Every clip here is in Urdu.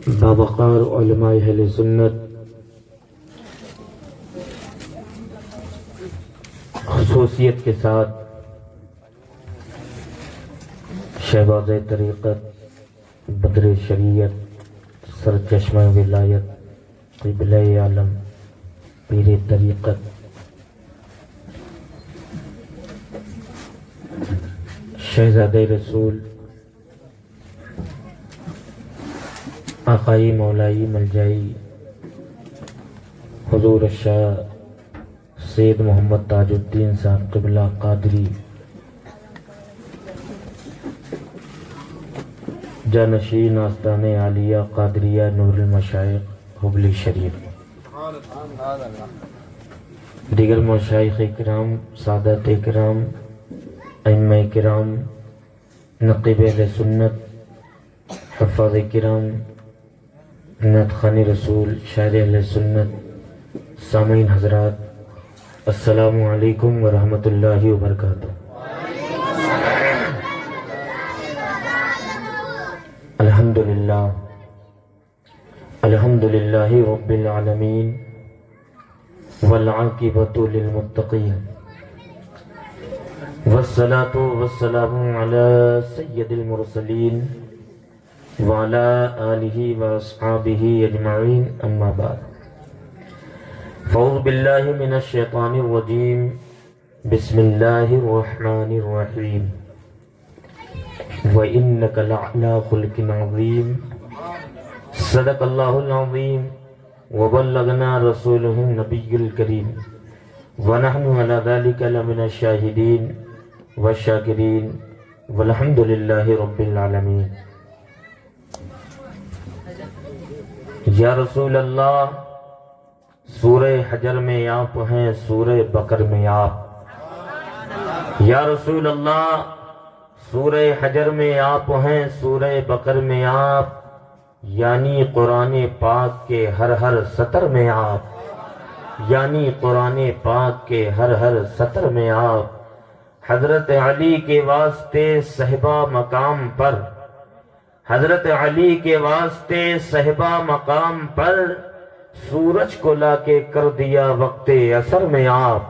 باوقار علماء اہل سنت خصوصیت کے ساتھ شہباز طریقت، بدر شریعت، سرچشمہ ولایت، قبلہ عالم، پیر طریقت، شہزادہ رسول، آقائی مولائی ملجائی حضور الشاہ سید محمد تاج الدین صاحب قبلہ قادری جانشین آستان عالیہ قادریہ نور المشائخ حبلی شریف، دیگر مشائخ کرام، سادات کرام، ائمہ کرام، نقیب اہل سنت، حفاظ کرام، نعت خوان رسول، شاعر اہل سنت، سامعین حضرات، السلام علیکم ورحمۃ اللہ وبرکاتہ۔ الحمدللہ رب العالمین والعاقبۃ للمتقین والصلاة والسلام علی سید المرسلین وعلی آلہ واصحابہ اجمعین، اما بعد، فاعوذ باللہ من الشیطان الرجیم، بسم اللہ الرحمن الرحیم، وَإِنَّكَ لَعَلَىٰ خُلُقٍ عَظِيمٍ، صدق اللہ العظیم وبلغنا رسولہ النبی الکریم، ونحن علی ذلک لمن الشاہدین والشاکرین، والحمد للہ رب العالمین۔ یا رسول اللہ، سورہ حجر میں آپ ہیں، سورہ بقر میں آپ۔ یا رسول اللہ، سورہ حجر میں آپ ہیں، سورہ بقر میں آپ، یعنی قرآن پاک کے ہر سطر میں آپ، یعنی قرآن پاک کے ہر سطر میں آپ۔ حضرت علی کے واسطے صحبہ مقام پر، حضرت علی کے واسطے صحبہ مقام پر، سورج کو لا کے کر دیا وقت عصر میں آپ،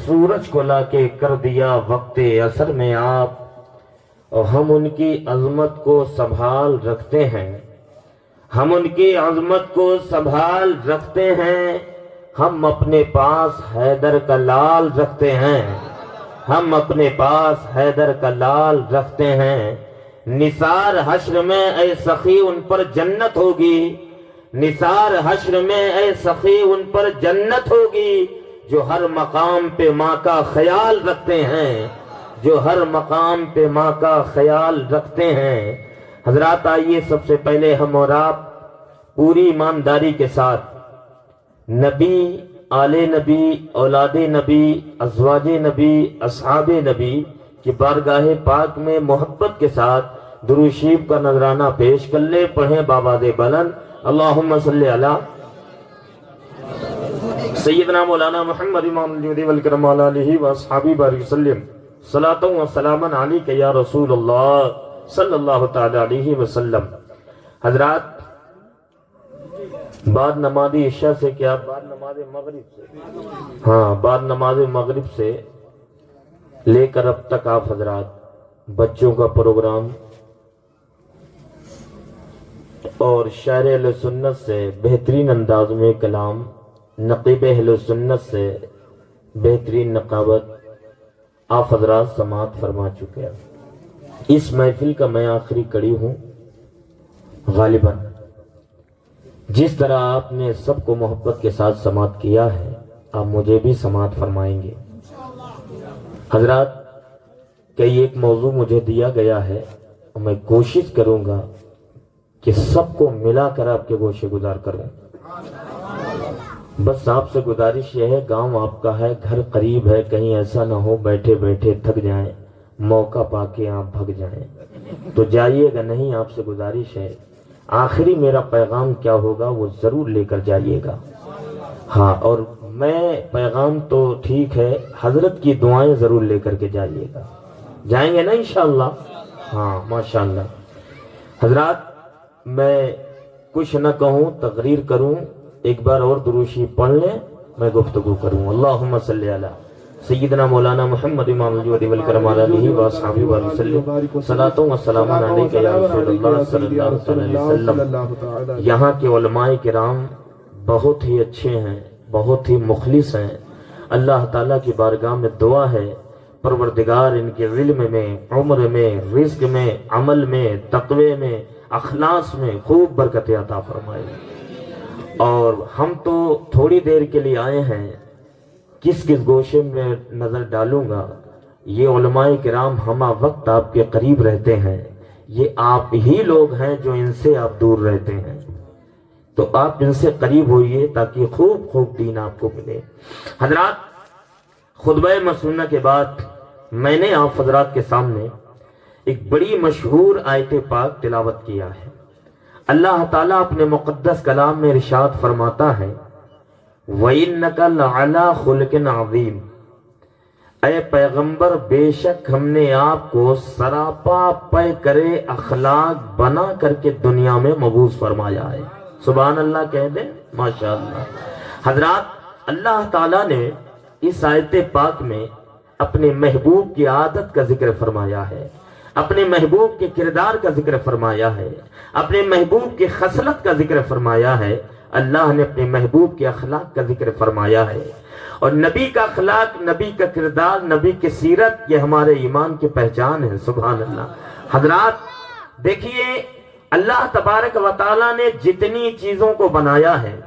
سورج کو لا کے کر دیا وقت عصر میں آپ۔ اور ہم ان کی عظمت کو سنبھال رکھتے ہیں، ہم ان کی عظمت کو سنبھال رکھتے ہیں، ہم اپنے پاس حیدر کا لال رکھتے ہیں، ہم اپنے پاس حیدر کا لال رکھتے ہیں۔ نثار حشر میں اے سخی ان پر جنت ہوگی، نثار حشر میں اے سخی ان پر جنت ہوگی، جو ہر مقام پہ ماں کا خیال رکھتے ہیں، جو ہر مقام پہ ماں کا خیال رکھتے ہیں۔ حضرات، آئیے سب سے پہلے ہم اور آپ پوری ایمانداری کے ساتھ نبی، آل نبی، اولاد نبی، ازواج نبی، اصحاب نبی کی بارگاہ پاک میں محبت کے ساتھ درود شریف کا نذرانہ پیش کر لے۔ پڑھیں بآواز بلند، اللہم صلی علی سیدنا مولانا محمد امام الجود والکرم علی آلہ واصحابہ بارک وسلم، صلاۃ و سلاما علیک یا رسول اللہ صلی اللہ تعالی علیہ وسلم۔ حضرات، بعد نماز عشاء سے کیا بعد نماز مغرب سے، ہاں بعد نماز مغرب سے لے کر اب تک آپ حضرات بچوں کا پروگرام اور شاعر اہل سنت سے بہترین انداز میں کلام، نقیب اہل سنت سے بہترین نقابت آپ حضرات سماعت فرما چکے ہیں۔ اس محفل کا میں آخری کڑی ہوں۔ غالباً جس طرح آپ نے سب کو محبت کے ساتھ سماعت کیا ہے، آپ مجھے بھی سماعت فرمائیں گے۔ حضرات، کئی ایک موضوع مجھے دیا گیا ہے اور میں کوشش کروں گا کہ سب کو ملا کر آپ کے گوشے گزار کروں۔ بس آپ سے گزارش یہ ہے، گاؤں آپ کا ہے، گھر قریب ہے، کہیں ایسا نہ ہو بیٹھے بیٹھے تھک جائیں، موقع پا کے آپ بھگ جائیں تو جائیے گا نہیں۔ آپ سے گزارش ہے، آخری میرا پیغام کیا ہوگا وہ ضرور لے کر جائیے گا۔ ہاں، اور میں پیغام تو ٹھیک ہے، حضرت کی دعائیں ضرور لے کر کے جائیے گا۔ جائیں گے نا انشاءاللہ؟ ہاں ماشاءاللہ۔ حضرات، میں کچھ نہ کہوں، تقریر کروں، ایک بار اور دروشی پڑھ لیں، میں گفتگو کروں۔ اللہم صلی علی سیدنا مولانا محمد امام الجود والکرم علیہ وآصحابہ وسلم، صلاۃ و سلام علیک یا رسول اللہ صلی اللہ علیہ وسلم۔ یہاں کے علماء کرام بہت ہی اچھے ہیں، بہت ہی مخلص ہیں۔ اللہ تعالیٰ کی بارگاہ میں دعا ہے پروردگار ان کے علم میں، عمر میں، رزق میں، عمل میں، تقوی میں، اخلاص میں خوب برکت عطا فرمائے۔ اور ہم تو تھوڑی دیر کے لیے آئے ہیں، کس کس گوشے میں نظر ڈالوں گا، یہ علماء کرام ہمہ وقت آپ کے قریب رہتے ہیں، یہ آپ ہی لوگ ہیں جو ان سے آپ دور رہتے ہیں، تو آپ ان سے قریب ہوئیے تاکہ خوب خوب دین آپ کو ملے۔ حضرات، خطبہ مسنونہ کے بعد میں نے آپ حضرات کے سامنے ایک بڑی مشہور آیت پاک تلاوت کیا ہے۔ اللہ تعالیٰ اپنے مقدس کلام میں ارشاد فرماتا ہے وَإِنَّكَ لَعَلَىٰ خُلُقٍ عَظِيمٍ، اے پیغمبر بے شک ہم نے آپ کو سراپا پے کرے اخلاق بنا کر کے دنیا میں مبعوث فرمایا ہے۔ سبحان اللہ کہہ دیں، ماشاءاللہ۔ حضرات، اللہ تعالیٰ نے اس آیت پاک میں اپنے محبوب کی عادت کا ذکر فرمایا ہے، اپنے محبوب کے کردار کا ذکر فرمایا ہے، اپنے محبوب کی خصلت کا ذکر فرمایا ہے، اللہ نے اپنے محبوب کے اخلاق کا ذکر فرمایا ہے۔ اور نبی کا اخلاق، نبی کا کردار، نبی کی سیرت، یہ ہمارے ایمان کی پہچان ہے۔ سبحان اللہ۔ حضرات دیکھیے، اللہ تبارک و تعالیٰ نے جتنی چیزوں کو بنایا ہے،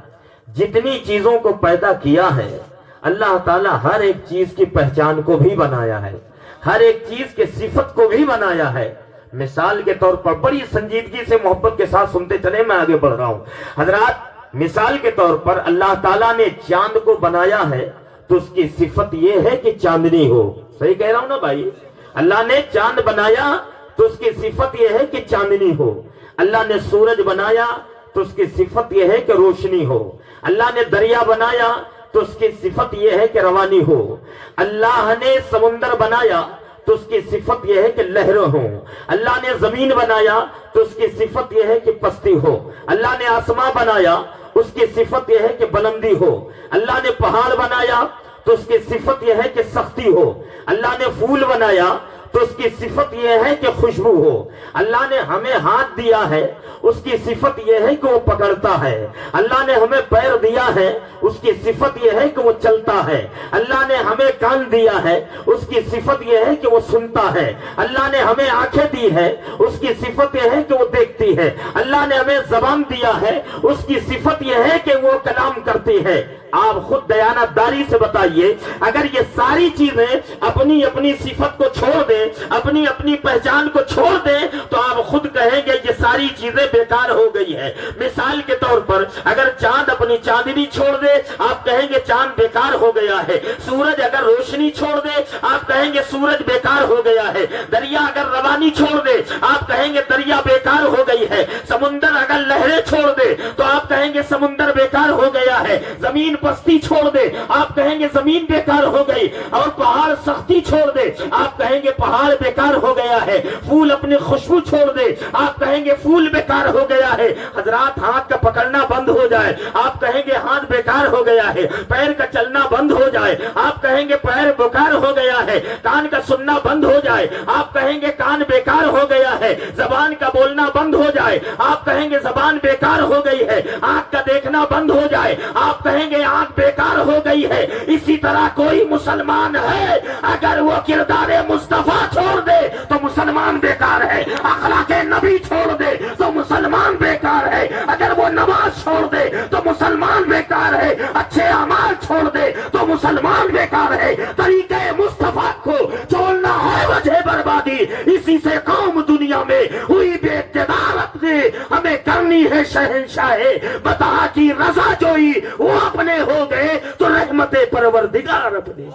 جتنی چیزوں کو پیدا کیا ہے، اللہ تعالیٰ ہر ایک چیز کی پہچان کو بھی بنایا ہے، ہر ایک چیز کے صفت کو بھی بنایا ہے۔ مثال کے طور پر بڑی سنجیدگی سے محبت کے ساتھ سنتے چلے، میں آگے بڑھ رہا ہوں۔ حضرات، مثال کے طور پر اللہ تعالیٰ نے چاند کو بنایا ہے تو اس کی صفت یہ ہے کہ چاندنی ہو۔ صحیح کہہ رہا ہوں نا بھائی؟ اللہ نے چاند بنایا تو اس کی صفت یہ ہے کہ چاندنی ہو۔ اللہ نے سورج بنایا تو اس کی صفت یہ ہے کہ روشنی ہو۔ اللہ نے دریا بنایا تو اس کی صفت یہ ہے کہ روانی ہو۔ اللہ نے سمندر بنایا تو اس کی صفت یہ ہے کہ لہریں ہوں۔ اللہ نے زمین بنایا تو اس کی صفت یہ ہے کہ پستی ہو۔ اللہ نے آسمان بنایا، اس کی صفت یہ ہے کہ بلندی ہو۔ اللہ نے پہاڑ بنایا تو اس کی صفت یہ ہے کہ سختی ہو۔ اللہ نے پھول بنایا تو اس کی صفت یہ ہے کہ خوشبو ہو۔ اللہ نے ہمیں ہاتھ دیا ہے، اس کی صفت یہ ہے کہ وہ پکڑتا ہے۔ اللہ نے ہمیں پیر دیا ہے، اس کی صفت یہ ہے کہ وہ چلتا ہے۔ اللہ نے ہمیں کان دیا ہے، اس کی صفت یہ ہے کہ وہ سنتا ہے۔ اللہ نے ہمیں آنکھیں دی ہے، اس کی صفت یہ ہے کہ وہ دیکھتی ہے۔ اللہ نے ہمیں زبان دیا ہے، اس کی صفت یہ ہے کہ وہ کلام کرتی ہے۔ آپ خود دیانتداری سے بتائیے، اگر یہ ساری چیزیں اپنی اپنی صفت کو چھوڑ دیں، اپنی اپنی پہچان کو چھوڑ دیں، تو آپ خود کہیں گے یہ ساری چیزیں بیکار ہو گئی ہے۔ مثال کے طور پر اگر چاند اپنی چاندنی چھوڑ دے، آپ کہیں گے چاند بیکار ہو گیا ہے۔ سورج اگر روشنی چھوڑ دے، آپ کہیں گے سورج بیکار ہو گیا ہے۔ دریا اگر روانی چھوڑ دے، آپ کہیں گے دریا بیکار ہو گئی ہے۔ سمندر اگر لہریں چھوڑ دے تو آپ کہیں گے سمندر بیکار ہو گیا ہے۔ زمین پستی چھوڑ دے، آپ کہیں گے زمین بیکار ہو گئی۔ اور پہاڑ سختی چھوڑ دے، آپ کہیں گے پہاڑ بیکار ہو گیا ہے۔ پھول اپنی خوشبو چھوڑ دے، آپ کہیں گے پھول بیکار ہو گیا ہے۔ حضرات، ہاتھ کا پکڑنا بند ہو جائے، آپ کہیں گے ہاتھ بیکار ہو گیا ہے۔ پیر کا چلنا بند ہو جائے، آپ کہیں گے پیر بیکار ہو گیا ہے۔ کان کا سننا بند ہو جائے، آپ کہیں گے کان بیکار ہو گیا ہے۔ زبان کا بولنا بند ہو جائے، آپ کہیں گے زبان بیکار ہو گئی ہے۔ آنکھ کا دیکھنا بند ہو جائے، آپ کہیں گے آنکھ بیکار ہو گئی ہے۔ اسی طرح کوئی مسلمان ہے، اگر وہ کردار مصطفیٰ چھوڑ دے تو مسلمان بیکار ہے۔ اخلاق نبی چھوڑ دے تو مسلمان بیکار ہے۔ اگر وہ نماز چھوڑ دے تو مسلمان بیکار ہے۔ اچھے اعمال چھوڑ دے تو مسلمان بیکار ہے۔ طریقے مصطفیٰ کو چھوڑنا ہے وجہ بربادی۔ اسی سے قوم دنیا میں ہوئی بے اقتدار، اپنے ہمیں کرنی ہے شہنشاہ بتا کی رضا جوئی، وہ اپنے ہو گئے تو رحمت پروردگار اپنے۔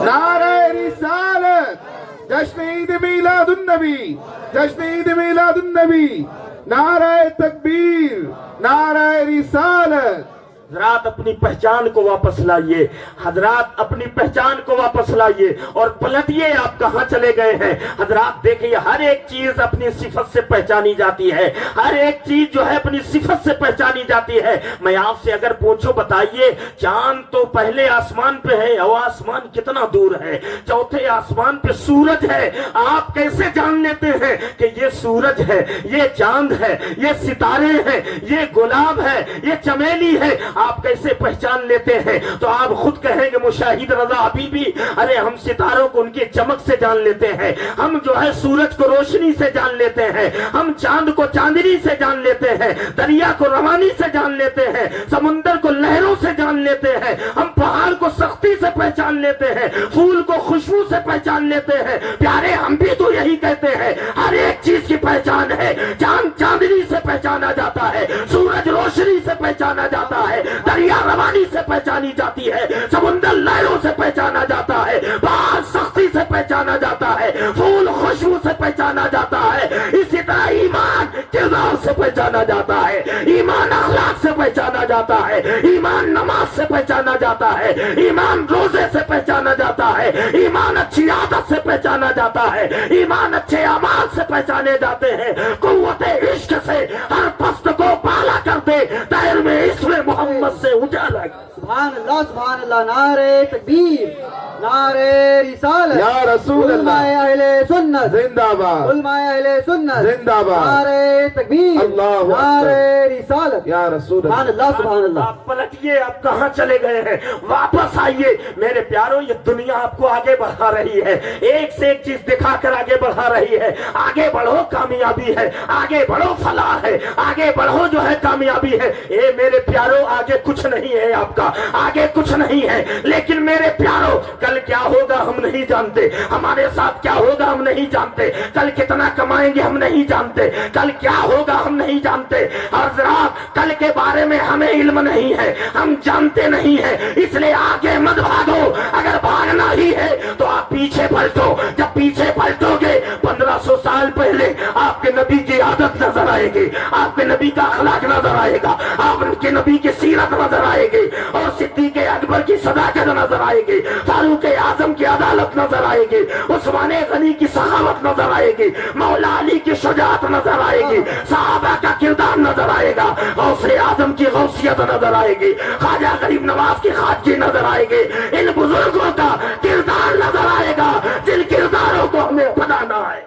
نعرہ رسالت، جشن عید میلاد النبی، جشن عید میلاد النبی، نعرہ تکبیر، نعرہ رسالت، حضرات اپنی پہچان کو واپس لائیے، حضرات اپنی پہچان کو واپس لائیے اور پلٹیے آپ کہاں چلے گئے ہیں۔ حضرات دیکھیے ہر ایک چیز اپنی صفت سے پہچانی جاتی ہے، ہر ایک چیز جو ہے اپنی صفت سے پہچانی جاتی ہے۔ میں آپ سے اگر پوچھوں بتائیے چاند تو پہلے آسمان پہ ہے، اور آسمان کتنا دور ہے، چوتھے آسمان پہ سورج ہے، آپ کیسے جان لیتے ہیں کہ یہ سورج ہے، یہ چاند ہے، یہ ستارے ہیں، یہ گلاب ہے، یہ چمیلی ہے، آپ کیسے پہچان لیتے ہیں؟ تو آپ خود کہیں گے مشاہد رضا حبیبی، ارے ہم ستاروں کو ان کی چمک سے جان لیتے ہیں، ہم جو ہے سورج کو روشنی سے جان لیتے ہیں، ہم چاند کو چاندنی سے جان لیتے ہیں، دریا کو روانی سے جان لیتے ہیں، سمندر کو لہروں سے جان لیتے ہیں، ہم پہاڑ کو سختی سے پہچان لیتے ہیں، پھول کو خوشبو سے پہچان لیتے ہیں۔ پیارے ہم بھی تو یہی کہتے ہیں، ہر ایک چیز کی پہچان ہے، چاند چاندنی سے پہچانا جاتا ہے، سورج روشنی سے پہچانا جاتا ہے، دریا روانی سے پہچانی جاتی ہے، سمندر لہروں سے پہچانا جاتا ہے، پہاڑ سختی سے پہچانا جاتا ہے، پھول خوشبو سے پہچانا جاتا ہے۔ اسی طرح ایمان کردار سے پہچانا جاتا ہے، ایمان اخلاق سے پہچانا جاتا ہے، ایمان نماز سے پہچانا جاتا ہے، ایمان روزے سے پہچانا جاتا ہے، ایمان اچھی عادت سے پہچانا جاتا ہے، ایمان اچھے اعمال سے پہچانے جاتے ہیں۔ قوت عشق سے ہر پست کو بالا کر دے، دائر میں اسم محمد سے اجالا کر۔ سبحان اللہ، نعرہ تکبیر، نعرہ رسالت، یا رسول اللہ، علماء اہل سنت زندہ باد، علماء اہل سنت زندہ باد، نعرہ تکبیر، اللہ اکبر، نعرہ رسالت، یا رسول سبحان اللہ۔ اللہ سبحان اللہ۔ آپ پلٹیے، آپ کہاں چلے گئے ہیں؟ واپس آئیے میرے پیاروں، یہ دنیا آپ کو آگے بڑھا رہی ہے، ایک سے ایک چیز دکھا کر آگے بڑھا رہی ہے۔ آگے بڑھو، کامیابی ہے، آگے بڑھو، فلاح ہے، آگے بڑھو جو ہے کامیابی ہے۔ اے میرے پیاروں، آگے کچھ نہیں ہے آپ کا، آگے کچھ نہیں ہے، لیکن میرے پیاروں کل کیا ہوگا ہم نہیں جانتے، ہمارے ساتھ کیا ہوگا ہم نہیں جانتے، کل کتنا کمائیں گے ہم نہیں جانتے، کل کیا ہوگا ہم نہیں جانتے۔ حضرات کل کے بارے میں ہمیں علم نہیں ہے، ہم جانتے نہیں ہیں، اس لیے آگے مت بھاگو، اگر بھاگنا ہی ہے تو آپ پیچھے پلٹو۔ جب پیچھے پلٹو گے 1500 سال پہلے آپ کے نبی کی عادت نظر آئے گی، آپ کے نبی کا اخلاق نظر آئے گا، آپ کے نبی کی سیرت نظر آئے گی، اور صدیق اکبر کی صداقت نظر آئے گی، فاروق اعظم کی عدالت نظر آئے گی، عثمان غنی کی سخاوت نظر آئے گی، مولا علی کی شجاعت نظر آئے گی، صحابہ کا کردار نظر آئے گا، غوث اعظم کی غوثیت نظر آئے گی، خواجہ غریب نواز کی خواجگی نظر آئے گی، ان بزرگوں کا کردار نظر آئے گا جن کرداروں کو ہمیں اپنانا ہے،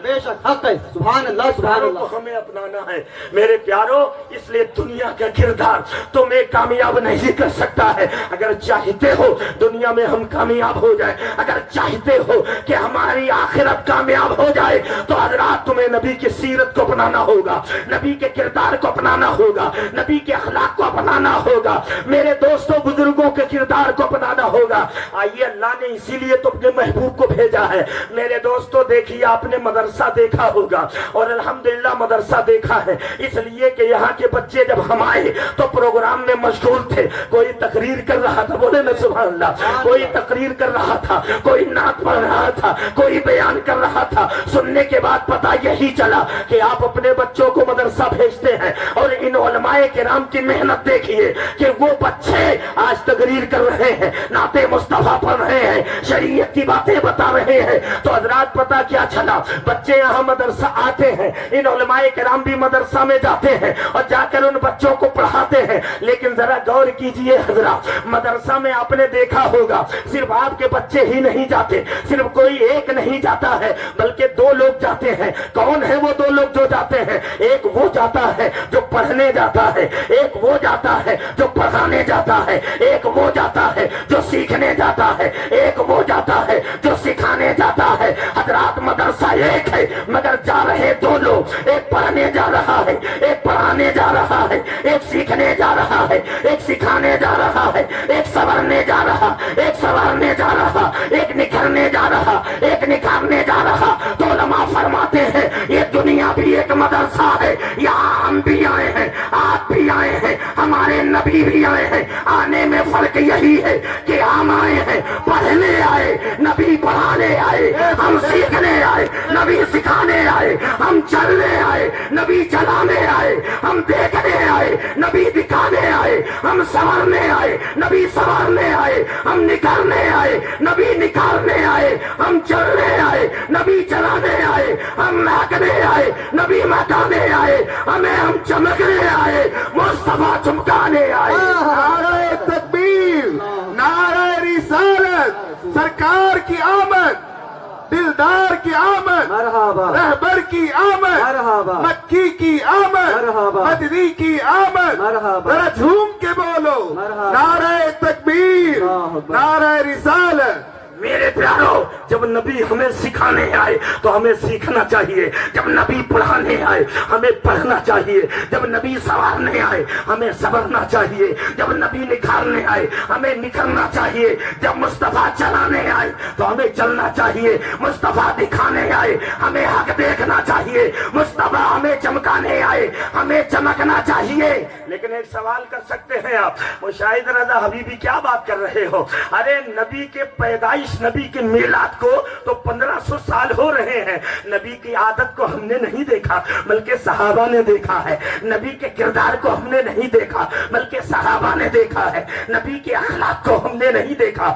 بے شک حق ہے، سبحان اللہ سبحان اللہ۔ کو ہمیں اپنانا ہے میرے پیاروں۔ اس لیے دنیا کا کردار تمہیں کامیاب نہیں کر سکتا ہے۔ اگر چاہتے ہو دنیا میں ہم کامیاب ہو جائے، اگر چاہتے ہو کہ ہماری آخرت کامیاب ہو جائے، تو حضرات تمہیں نبی کی سیرت کو اپنانا ہوگا، نبی کے کردار کو اپنانا ہوگا، نبی کے اخلاق کو اپنانا ہوگا، میرے دوستوں بزرگوں کے کردار کو اپنانا ہوگا۔ آئیے، اللہ نے اسی لیے تو اپنے محبوب کو بھیجا ہے۔ میرے دوستوں دیکھیے، آپ نے مدرسہ دیکھا ہوگا، اور الحمدللہ مدرسہ دیکھا ہے اس لیے کہ یہاں کے بچے جب ہم آئے تو پروگرام میں مشغول تھے، کوئی تقریر کر رہا تھا، بولے نا سبحان اللہ، کوئی تقریر کر رہا تھا، کوئی نعت پڑھ رہا تھا، کوئی بیان کر رہا تھا۔ سننے کے بعد پتہ یہی چلا کہ آپ اپنے بچوں کو مدرسہ بھیجتے ہیں، اور ان علماء کرام کی محنت دیکھیے کہ وہ بچے آج تقریر کر رہے ہیں، نعت مصطفیٰ پڑھ رہے ہیں، شریعت کی باتیں بتا رہے ہیں۔ تو حضرات پتہ کیا چلا، بچے یہاں مدرسہ آتے ہیں، ان علماء کرام بھی مدرسہ میں جاتے ہیں اور جا کر ان بچوں کو پڑھاتے ہیں۔ لیکن ذرا غور کیجئے حضرات، مدرسہ میں آپ نے دیکھا ہوگا صرف آپ کے بچے ہی نہیں جاتے، صرف کوئی ایک نہیں جاتا ہے، بلکہ دو لوگ جاتے ہیں۔ کون ہے وہ دو لوگ جو جاتے ہیں؟ ایک وہ جاتا ہے جو پڑھنے جاتا ہے، ایک وہ جاتا ہے جو پڑھانے جاتا ہے، ایک وہ جاتا ہے جو سیکھنے جاتا ہے، ایک وہ جاتا ہے جو سکھانے جاتا ہے۔ حضرات مدرسہ ایک ہے مگر جا رہے دو لوگ، ایک پڑھنے جا رہا ہے، ایک پڑھانے جا رہا ہے، ایک سیکھنے جا رہا ہے، ایک سکھانے جا رہا ہے، ایک سنورنے جا رہا، ایک سنوارنے جا رہا، ایک نکھرنے جا رہا، ایک نکھارنے جا رہا۔ تو علماء فرماتے ہیں یہ دنیا بھی ایک مدرسہ ہے، یہاں ہم بھی آئے ہیں، آپ بھی آئے ہیں، ہمارے نبی بھی آئے ہیں۔ آنے میں فرق یہی ہے کہ ہم آئے ہیں پڑھنے آئے، نبی پڑھانے آئے، ہم سیکھنے آئے، نبی سکھانے آئے، ہم چلنے آئے، نبی چلانے آئے، ہم دیکھنے آئے، نبی دکھانے آئے، ہم سنورنے آئے، نبی سنوارنے آئے، ہم نکالنے آئے، نبی نکالنے آئے، ہم چلنے آئے، نبی چلانے آئے، ہم مہکنے آئے، نبی مہکانے آئے، ہم چمکنے آئے، مصطفیٰ چمکانے آئے۔ نعرہ تکبیر، نعرہ رسالت، سرکار کی آمد، دلدار کی آمد، مرحبا رہبر کی آمد، مرحبا مکی کی آمد، مرحبا مدنی کی آمد، مرحبا ذرا جھوم کے بولو، مرحبا نعرہ تکبیر، اللہ اکبر۔ نعرہ رسالت۔ میرے پیارو، جب نبی ہمیں سکھانے آئے تو ہمیں سیکھنا چاہیے، جب نبی پڑھانے آئے ہمیں پڑھنا چاہیے، جب نبی سنوارنے آئے ہمیں سنورنا چاہیے، جب نبی نکھارنے آئے ہمیں نکھرنا چاہیے، جب مصطفیٰ چلانے آئے تو ہمیں چلنا چاہیے، مصطفیٰ دکھانے آئے ہمیں حق دیکھنا چاہیے، مصطفیٰ ہمیں چمکانے آئے ہمیں چمکنا چاہیے۔ لیکن ایک سوال کر سکتے ہیں آپ، مشاہد رضا حبیبی کیا بات کر رہے ہو؟ ارے نبی کے پیدائش، نبی کے میلاد کو تو 1500 سال ہو رہے ہیں، نبی کی عادت کو ہم نے نہیں دیکھا بلکہ صحابہ نے دیکھا ہے، نبی کے کردار کو ہم نے نہیں دیکھا بلکہ صحابہ نے دیکھا ہے، نبی کے اخلاق کو ہم نے نہیں دیکھا،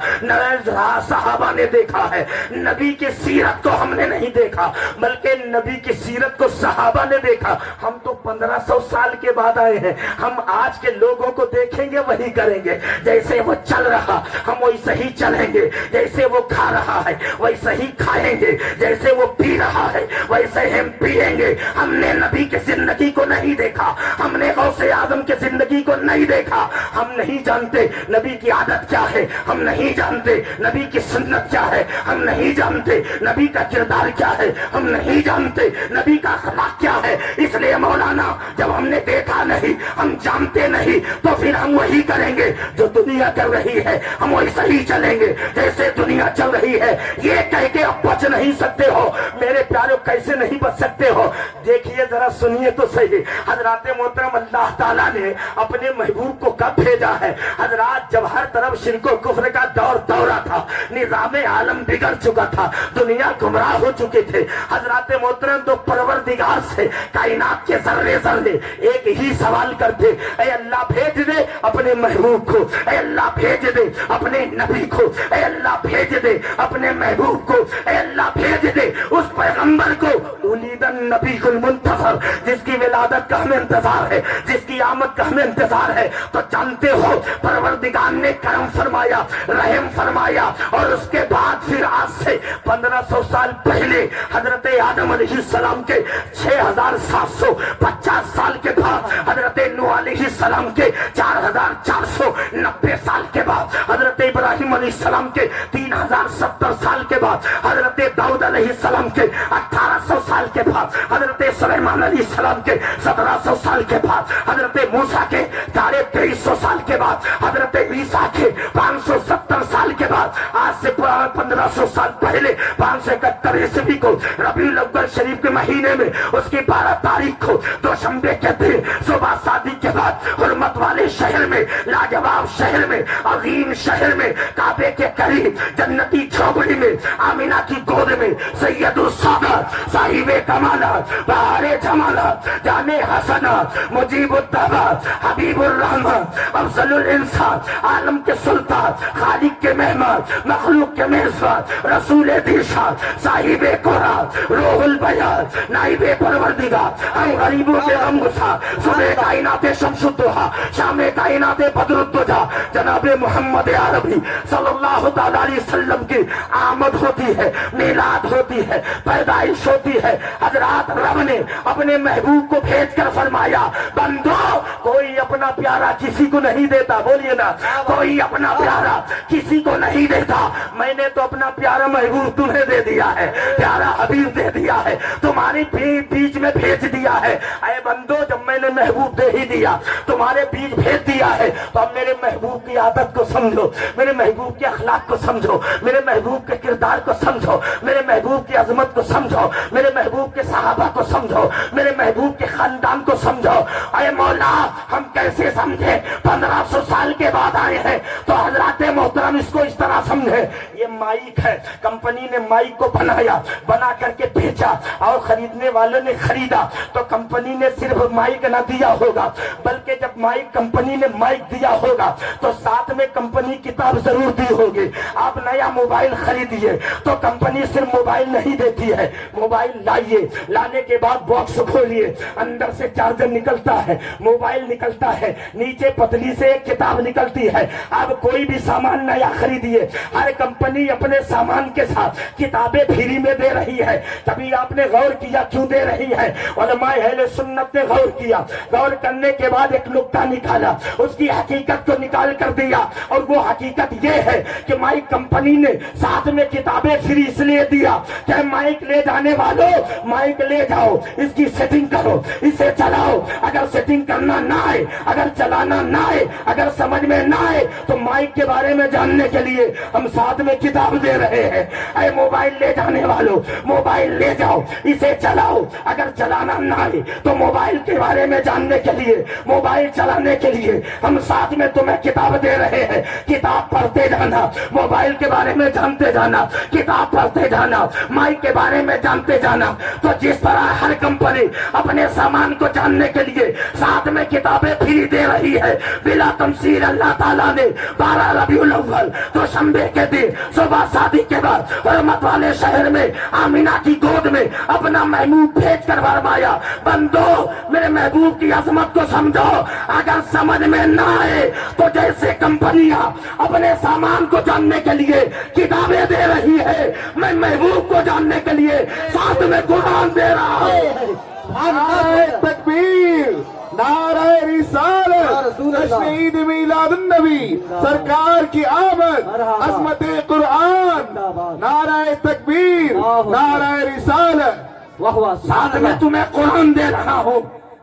صحابہ نے دیکھا ہے، نبی کی سیرت کو ہم نے نہیں دیکھا بلکہ نبی کی سیرت کو صحابہ نے دیکھا۔ ہم تو 1500 سال کے بعد آئے ہیں، ہم آج کے لوگوں کو دیکھیں گے وہی کریں گے، جیسے وہ چل رہا ہم ویسے ہی چلیں گے، جیسے وہ کھا رہا ہے ویسے ہی کھائیں گے، جیسے وہ پی رہا ہے ویسے ہم پیئیں گے۔ ہم نے نبی کی زندگی کو نہیں دیکھا، ہم نے غوث اعظم کی زندگی کو نہیں دیکھا، ہم نہیں جانتے نبی کی عادت کیا ہے، ہم نہیں جانتے نبی کی سنت کیا ہے، ہم نہیں جانتے نبی کا کردار کیا ہے، ہم نہیں جانتے نبی کا اخلاق کیا ہے۔ اس لیے مولانا، جب ہم نے دیکھا نہیں، ہم جانتے نہیں، تو پھر ہم وہی کریں گے جو دنیا کر رہی ہے، ہم ویسے ہی چلیں گے جیسے دنیا چل رہی ہے۔ یہ کہہ کے اب بچ نہیں سکتے ہو میرے پیارو، کیسے نہیں بچ سکتے ہو؟ دیکھیے ذرا، سنیے تو صحیح، حضرات محترم اللہ تعالیٰ نے اپنے محبوب کو کب بھیجا ہے؟ حضرات جب ہر طرف شرک و کفر کا دورہ تھا، نظام عالم بگڑ چکا تھا، دنیا گمراہ ہو چکے تھے، حضرات محترم تو پروردگار سے کائنات کے ذرے ذرے ایک ہی سوال کرتے، اے اللہ بھیج دے اپنے محبوب کو، اے اللہ بھیج دے اپنے نبی کو، اے اللہ بھیج دے اپنے محبوب کو، اے اللہ بھیج دے اس پیغمبر کو، ولید النبی المنتظر، جس کی ولادت کا ہمیں انتظار ہے، جس کی آمد کا ہمیں انتظار ہے۔ تو جانتے ہو پروردگار نے کرم فرمایا، رحم فرمایا، اور اس کے بعد پھر آج سے 1500 سال پہلے حضرت آدم علیہ السلام کے 6750 سال کے بعد، حضرت نوح علیہ السلام کے 4490 سال کے بعد، حضرت ابراہیم علیہ السلام کے 3070 سال کے بعد، حضرت داؤد علیہ السلام کے 1800 سال کے بعد، حضرت سلیمان علیہ السلام کے 1700 سال کے بعد، حضرت موسیٰ کے 2300 سال کے بعد، حضرت عیسیٰ کے 570 سال کے بعد، آج سے 1500 سال پہلے 571 عیسوی کو ربیع الاول شریف کے مہینے میں اس کی 12 تاریخ کو دوشنبے کے دن صبح شادی کے بعد حرمت والے شہر میں، لاجواب شہر میں، عظیم شہر میں، کعبے کے قریب جنتی جھوپڑی میں، آمینہ کی گود میں، سید السادات، صاحب کمالات، بہار جمالات، جان حسنات، مجیب الدعوات، حبیب الرحمن، افضل الانسان، عالم کے سلطان، خالق کے مہمان، مخلوق کے میزبان، رسول دیشان، صاحب قرآن، روح البیان، نائب پروردگار، ہم غریبوں کے غمگسار، صبح کائنات شمس الضحیٰ، شام کائنات بدر الدجا، جناب محمد عربی صلی اللہ تعالیٰ علیہ وسلم کی آمد ہوتی ہے، میلاد ہوتی ہے، پیدائش ہوتی ہے۔ حضرات رب نے اپنے محبوب کو بھیج کر فرمایا، بندو کوئی اپنا پیارا کسی کو نہیں دیتا، بولیے نا، کوئی اپنا پیارا کسی کو نہیں دیتا، میں نے تو اپنا پیارا محبوب تمہیں دے دیا ہے، پیارا حبیب دے دیا ہے، تمہاری بیچ میں بھیج دیا ہے۔ اے بندو، جب میں نے محبوب دے ہی دیا، تمہارے بیچ بھیج دیا ہے، تو اب میرے محبوب کی عادت کو سمجھو، میرے محبوب کے اخلاق کو سمجھو، میرے محبوب کے کردار کو سمجھو، میرے محبوب کی عظمت کو سمجھو، میرے محبوب کے صحابہ کو سمجھو، میرے محبوب کے خاندان کو سمجھو۔ اے مولا، ہم کیسے سمجھیں؟ 1500 سال کے بعد آئے ہیں، تو حضرات محترم اس کو اس طرح سمجھیں، یہ مائک ہے، کمپنی نے مائک کو بنایا، بنا کر کے بیچا اور خریدنے والوں نے خریدا، تو کمپنی نے صرف مائک نہ دیا ہوگا، بلکہ جب مائک کمپنی نے مائک دیا ہوگا تو ساتھ میں کمپنی کتاب ضرور دی ہوگی۔ آپ نیا موبائل خریدیے تو کمپنی صرف موبائل نہیں دیتی ہے، موبائل لائیے، لانے کے بعد باکس کھولیے، اندر سے چارجر نکلتا ہے، موبائل نکلتا ہے، نیچے پتلی سے ایک کتاب نکلتی ہے۔ اب کوئی بھی سامان نیا خریدیے، ہر کمپنی اپنے سامان کے ساتھ کتابیں فری میں دے رہی ہے۔ کبھی آپ نے غور کیا کیوں دے رہی ہے؟ علماء اہل سنت نے غور کیا، غور کرنے کے بعد ایک نکتہ نکالا، اس کی حقیقت کو نکال کر دیا، اور وہ حقیقت یہ ہے کہ مائک کمپنی نے ساتھ میں کتابیں فری اس لیے دیا کہ مائک لے جانے والوں مائک لے جاؤ، اس کی سیٹنگ کرو، اسے چلاؤ، اگر سیٹنگ کرنا نہ آئے، اگر چلانا نہ آئے، اگر سمجھ میں نہ آئے تو مائک کے بارے میں جاننے کے لیے ہم ساتھ میں کتاب دے رہے ہیں۔ اے موبائل لے جانے والوں، موبائل لے جاؤ، اسے چلاؤ، اگر چلانا نہ آئے تو موبائل کے بارے میں جاننے کے لیے، موبائل چلانے کے لیے ہم ساتھ میں تمہیں کتاب دے رہے ہیں۔ کتاب پڑھتے جانا، موبائل کے بارے میں جانتے جانا، کتاب پڑھتے جانا، مائک کے بارے میں جانتے جانا۔ تو جس طرح ہر کمپنی اپنے سامان کو جاننے کے لیے ساتھ میں کتابیں فری دے رہی ہے، بلا تمثیل اللہ تعالیٰ نے 12 ربیع الاول تو شنبے کے دن صبح شادی کے بعد حرمت والے شہر میں آمینہ کی گود میں اپنا محبوب بھیج کر فرمایا، بندو میرے محبوب کی عظمت کو سمجھو، اگر سمجھ میں نہ آئے تو جیسے کمپنیاں اپنے سامان کو جاننے کے لیے کتابیں دے رہی ہے، میں محبوب کو جاننے کے لیے ساتھ میں قرآن دے رہا ہوں۔ نعرہ تکبیر، نعرہ رسالت، تشہید میلاد النبی، سرکار کی آمد، عظمت قرآن، نعرہ تکبیر، نعرہ رسالت، واہ واہ، ساتھ میں تمہیں قرآن دے رہا ہوں۔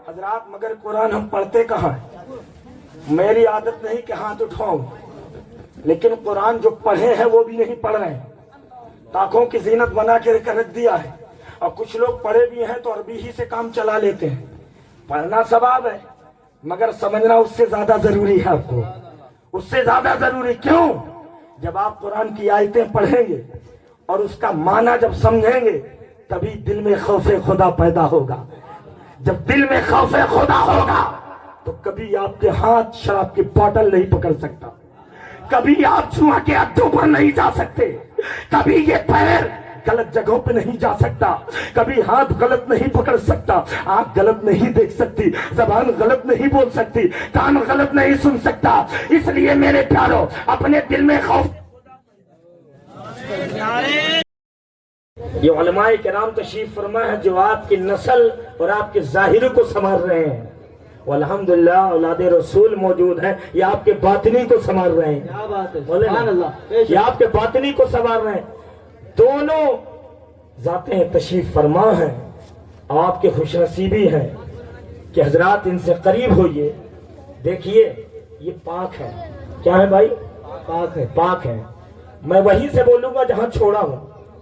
حضرات مگر قرآن ہم پڑھتے کہاں ہیں؟ میری عادت نہیں کہ ہاتھ اٹھاؤں، لیکن قرآن جو پڑھے ہیں وہ بھی نہیں پڑھ رہے ہیں، آنکھوں کی زینت بنا کے رکھ دیا ہے، اور کچھ لوگ پڑھے بھی ہیں تو عربی ہی سے کام چلا لیتے ہیں۔ پڑھنا ثواب ہے مگر سمجھنا اس سے زیادہ ضروری ہے، آپ کو اس سے زیادہ ضروری کیوں؟ جب آپ قرآن کی آیتیں پڑھیں گے اور اس کا معنی جب سمجھیں گے تبھی دل میں خوف خدا پیدا ہوگا۔ جب دل میں خوف خدا ہوگا تو کبھی آپ کے ہاتھ شراب کی بوتل نہیں پکڑ سکتا، کبھی آپ جوا کے اڈوں پر نہیں جا سکتے، کبھی یہ پیر غلط جگہوں پہ نہیں جا سکتا، کبھی ہاتھ غلط نہیں پکڑ سکتا، آنکھ غلط نہیں دیکھ سکتی، زبان غلط نہیں بول سکتی، کان غلط نہیں سن سکتا۔ اس لیے میرے پیارو اپنے دل میں خوف۔ یہ علماء کرام تشریف فرما ہے جو آپ کی نسل اور آپ کے ظاہر کو سنبھال رہے ہیں، والحمدللہ اولاد رسول موجود ہیں، یہ آپ کے باطنی کو سنبھال رہے ہیں۔ کیا بات ہے، بولے نا؟ سبحان اللہ، یہ آپ کے باطنی کو سنبھال رہے ہیں۔ دونوں ذاتیں تشریف فرما ہیں، آپ کے خوش نصیبی ہیں کہ حضرات ان سے قریب ہوئیے۔ دیکھیے یہ پاک ہے، کیا ہے بھائی؟ پاک ہے، پاک ہے۔ میں وہیں سے بولوں گا جہاں چھوڑا ہوں،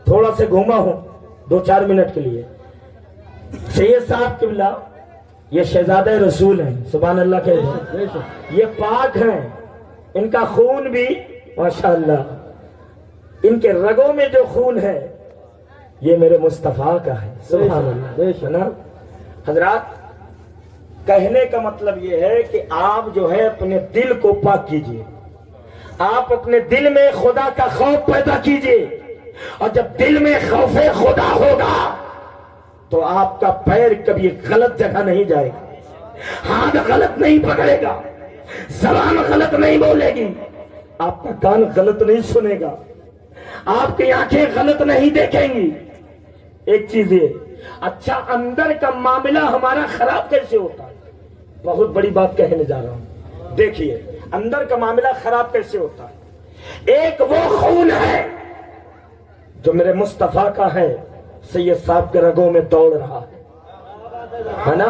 تھوڑا سے گھوما ہوں 2-4 منٹ کے لیے۔ سید صاحب قبلہ یہ شہزادہ رسول ہیں، سبحان اللہ کے، یہ پاک ہیں، ان کا خون بھی ماشاءاللہ، ان کے رگوں میں جو خون ہے یہ میرے مصطفیٰ کا ہے، سبحان اللہ، ہے نا؟ حضرات کہنے کا مطلب یہ ہے کہ آپ جو ہے اپنے دل کو پاک کیجئے، آپ اپنے دل میں خدا کا خوف پیدا کیجئے، اور جب دل میں خوف خدا ہوگا تو آپ کا پیر کبھی غلط جگہ نہیں جائے گا، ہاتھ غلط نہیں پکڑے گا، زبان غلط نہیں بولے گی، آپ کا کان غلط نہیں سنے گا، آپ کی آنکھیں غلط نہیں دیکھیں گی۔ ایک چیز یہ، اچھا اندر کا معاملہ ہمارا خراب کیسے ہوتا ہے؟ بہت بڑی بات کہنے جا رہا ہوں، دیکھیے اندر کا معاملہ خراب کیسے ہوتا ہے۔ ایک وہ خون ہے جو میرے مصطفیٰ کا ہے، سید صاحب کے رگوں میں دوڑ رہا ہے نا؟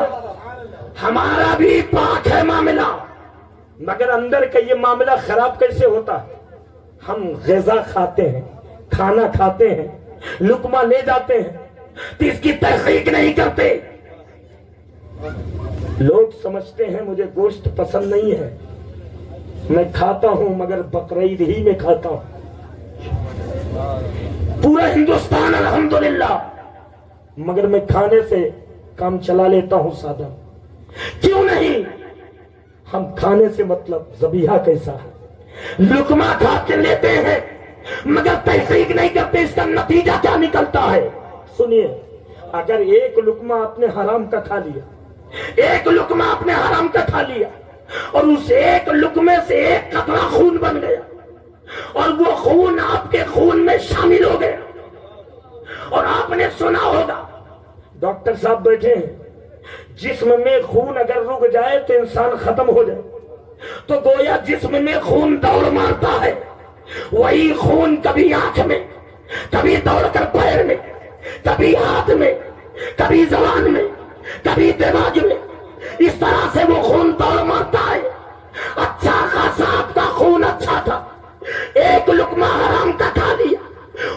ہمارا بھی پاک ہے معاملہ، مگر اندر کا یہ معاملہ خراب کیسے ہوتا ہے؟ ہم غذا کھاتے ہیں، کھانا کھاتے ہیں، لقمہ لے جاتے ہیں تو اس کی تحقیق نہیں کرتے۔ لوگ سمجھتے ہیں مجھے گوشت پسند نہیں ہے، میں کھاتا ہوں مگر بقرعید ہی میں کھاتا ہوں، پورا ہندوستان الحمدللہ، مگر میں کھانے سے کام چلا لیتا ہوں سادہ. کیوں نہیں؟ ہم کھانے سے مطلب ذبیحہ کیسا ہے، لقمہ کھا کے لیتے ہیں مگر تحقیق نہیں کرتے اس کا نتیجہ کیا نکلتا ہے. سنیے، اگر ایک لقمہ آپ نے حرام کا کھا لیا، ایک لقمہ آپ نے حرام کا کھا لیا اور اس ایک لقمے سے ایک قطرہ خون بن گیا اور وہ خون آپ کے خون میں شامل ہو گیا، اور آپ نے سنا ہوگا ڈاکٹر صاحب بیٹھے ہیں، جسم میں خون اگر رک جائے تو انسان ختم ہو جائے، تو گویا جسم میں خون دوڑ مارتا ہے، وہی خون کبھی آنکھ میں، کبھی دوڑ کر پیر میں، کبھی ہاتھ میں، کبھی زبان میں، کبھی دماغ میں، اس طرح سے وہ خون دوڑ مارتا ہے. اچھا خاصا آپ کا خون اچھا تھا، ایک لقمہ حرام کا کھا لیا،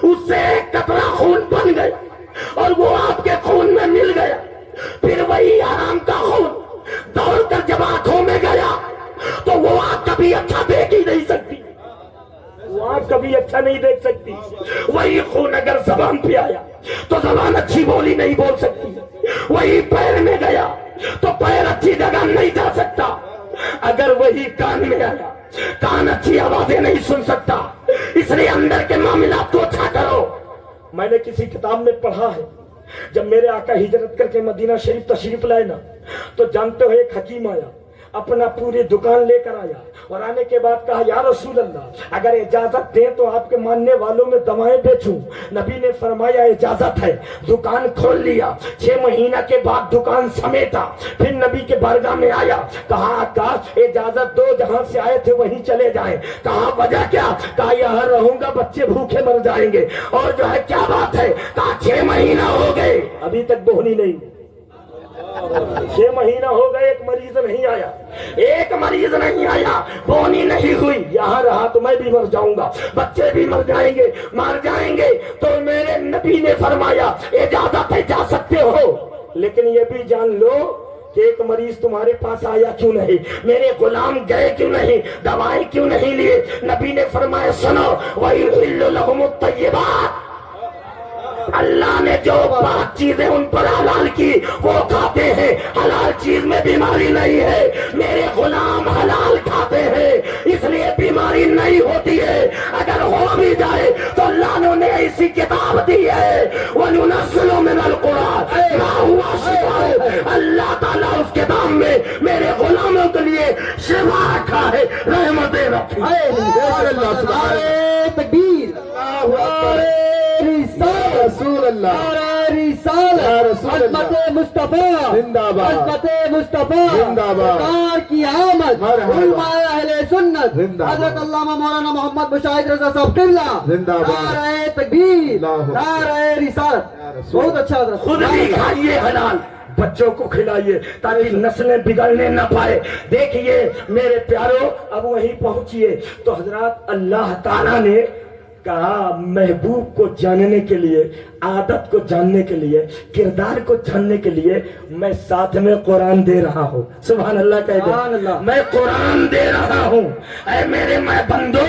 اس سے ایک قطرہ خون بن گیا اور وہ آپ کے خون میں مل گیا، پھر وہی حرام کا خون دوڑ کر جب آنکھوں میں گیا تو وہ آنکھ کبھی اچھا دیکھ ہی نہیں سکتی، وہ آنکھ کبھی اچھا نہیں دیکھ سکتی. وہی خون اگر زبان پہ آیا تو زبان اچھی بولی نہیں بول سکتی، وہی پیر میں گیا تو پیر اچھی جگہ نہیں جا سکتا، اگر وہی کان میں آیا کان اچھی آوازیں نہیں سن سکتا. اس لیے اندر کے معاملات کو اچھا کرو. میں نے کسی کتاب میں پڑھا ہے، جب میرے آقا ہجرت کر کے مدینہ شریف تشریف لائے نا تو جانتے ہو ایک حکیم آیا، اپنا پوری دکان لے کر آیا اور آنے کے بعد کہا یا رسول اللہ اگر اجازت دیں تو آپ کے ماننے والوں میں دوائیں بیچوں. نبی نے فرمایا اجازت ہے. دکان کھول لیا، 6 مہینہ کے بعد دکان سمیٹا، پھر نبی کے بارگاہ میں آیا، کہا آقا اجازت دو، جہاں سے آئے تھے وہیں چلے جائیں. کہا وجہ کیا؟ کہا یہاں رہوں گا بچے بھوکے مر جائیں گے، اور جو ہے کیا بات ہے؟ کہا 6 مہینہ ہو گئے ابھی تک بہنی نہیں. 6 مہینہ ہو گئے، ایک مریض نہیں آیا، ایک مریض نہیں آیا، بونی نہیں ہوئی. یہاں رہا تو میں بھی مر جاؤں گا، بچے بھی مر جائیں گے، مر جائیں گے. تو میرے نبی نے فرمایا اجازت ہے جا سکتے ہو، لیکن یہ بھی جان لو کہ ایک مریض تمہارے پاس آیا کیوں نہیں، میرے غلام گئے کیوں نہیں، دوائیں کیوں نہیں لیے. نبی نے فرمایا سنو وَيُحِلُّ لَهُمُ الطَّيِّبَاتِ، اللہ نے جو پاک چیزیں ان پر حلال کی وہ کھاتے ہیں. حلال چیز میں بیماری نہیں ہے، میرے غلام حلال کھاتے ہیں اس لیے بیماری نہیں ہوتی ہے. اگر ہو بھی جائے تو اللہ نے ایسی کتاب دی ہے وَنُنَزِّلُ مِنَ الْقُرْآنِ مَا هُوَ شِفَاءٌ، اللہ تعالیٰ اس کتاب میں میرے غلاموں کے لیے شفا رکھا ہے، رحمتیں رکھی. تکبیر، رسول اللہ، عظمت مصطفیٰ، زندہ باد، عظمت مصطفیٰ، زندہ باد، سرکار کی آمد، مرحبا، علماء اہل سنت، زندہ باد، حضرت علامہ مولانا محمد مشاہد رضا صاحب قبلہ، زندہ باد، نعرہ تکبیر، اللہ نعرہ رسالت. بہت اچھا حضرت. خود بھی کھائیے حلال، بچوں کو کھلائیے تاکہ نسلیں بگڑنے نہ پائے. دیکھیے میرے پیارو، اب وہیں پہنچیے تو حضرات اللہ تعالیٰ نے کہا محبوب کو جاننے کے لیے، عادت کو جاننے کے لیے، کردار کو جاننے کے لیے میں ساتھ میں قرآن دے رہا ہوں. سبحان اللہ کہہ سبحان دے، اللہ. میں قرآن دے رہا ہوں. اے میرے میں بندو،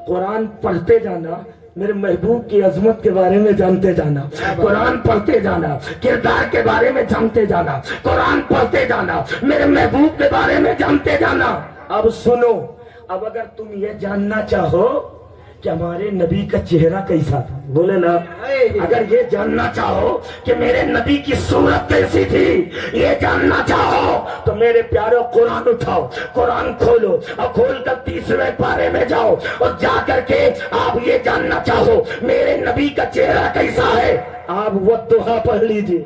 قرآن پڑھتے جانا، میرے محبوب کی عظمت کے بارے میں جانتے جانا، قرآن پڑھتے جانا، کردار کے بارے میں جانتے جانا، قرآن پڑھتے جانا، میرے محبوب کے بارے میں جانتے جانا. اب سنو، اب اگر تم یہ جاننا چاہو کہ ہمارے نبی کا چہرہ کیسا تھا، بولے نا، اگر یہ جاننا چاہو کہ میرے نبی کی صورت کیسی تھی، یہ جاننا چاہو تو میرے پیارو قرآن اٹھاؤ، قرآن کھولو اور کھول کر 30ویں پارے میں جاؤ اور جا کر کے آپ یہ جاننا چاہو میرے نبی کا چہرہ کیسا ہے، آپ وہ دعا پڑھ لیجئے،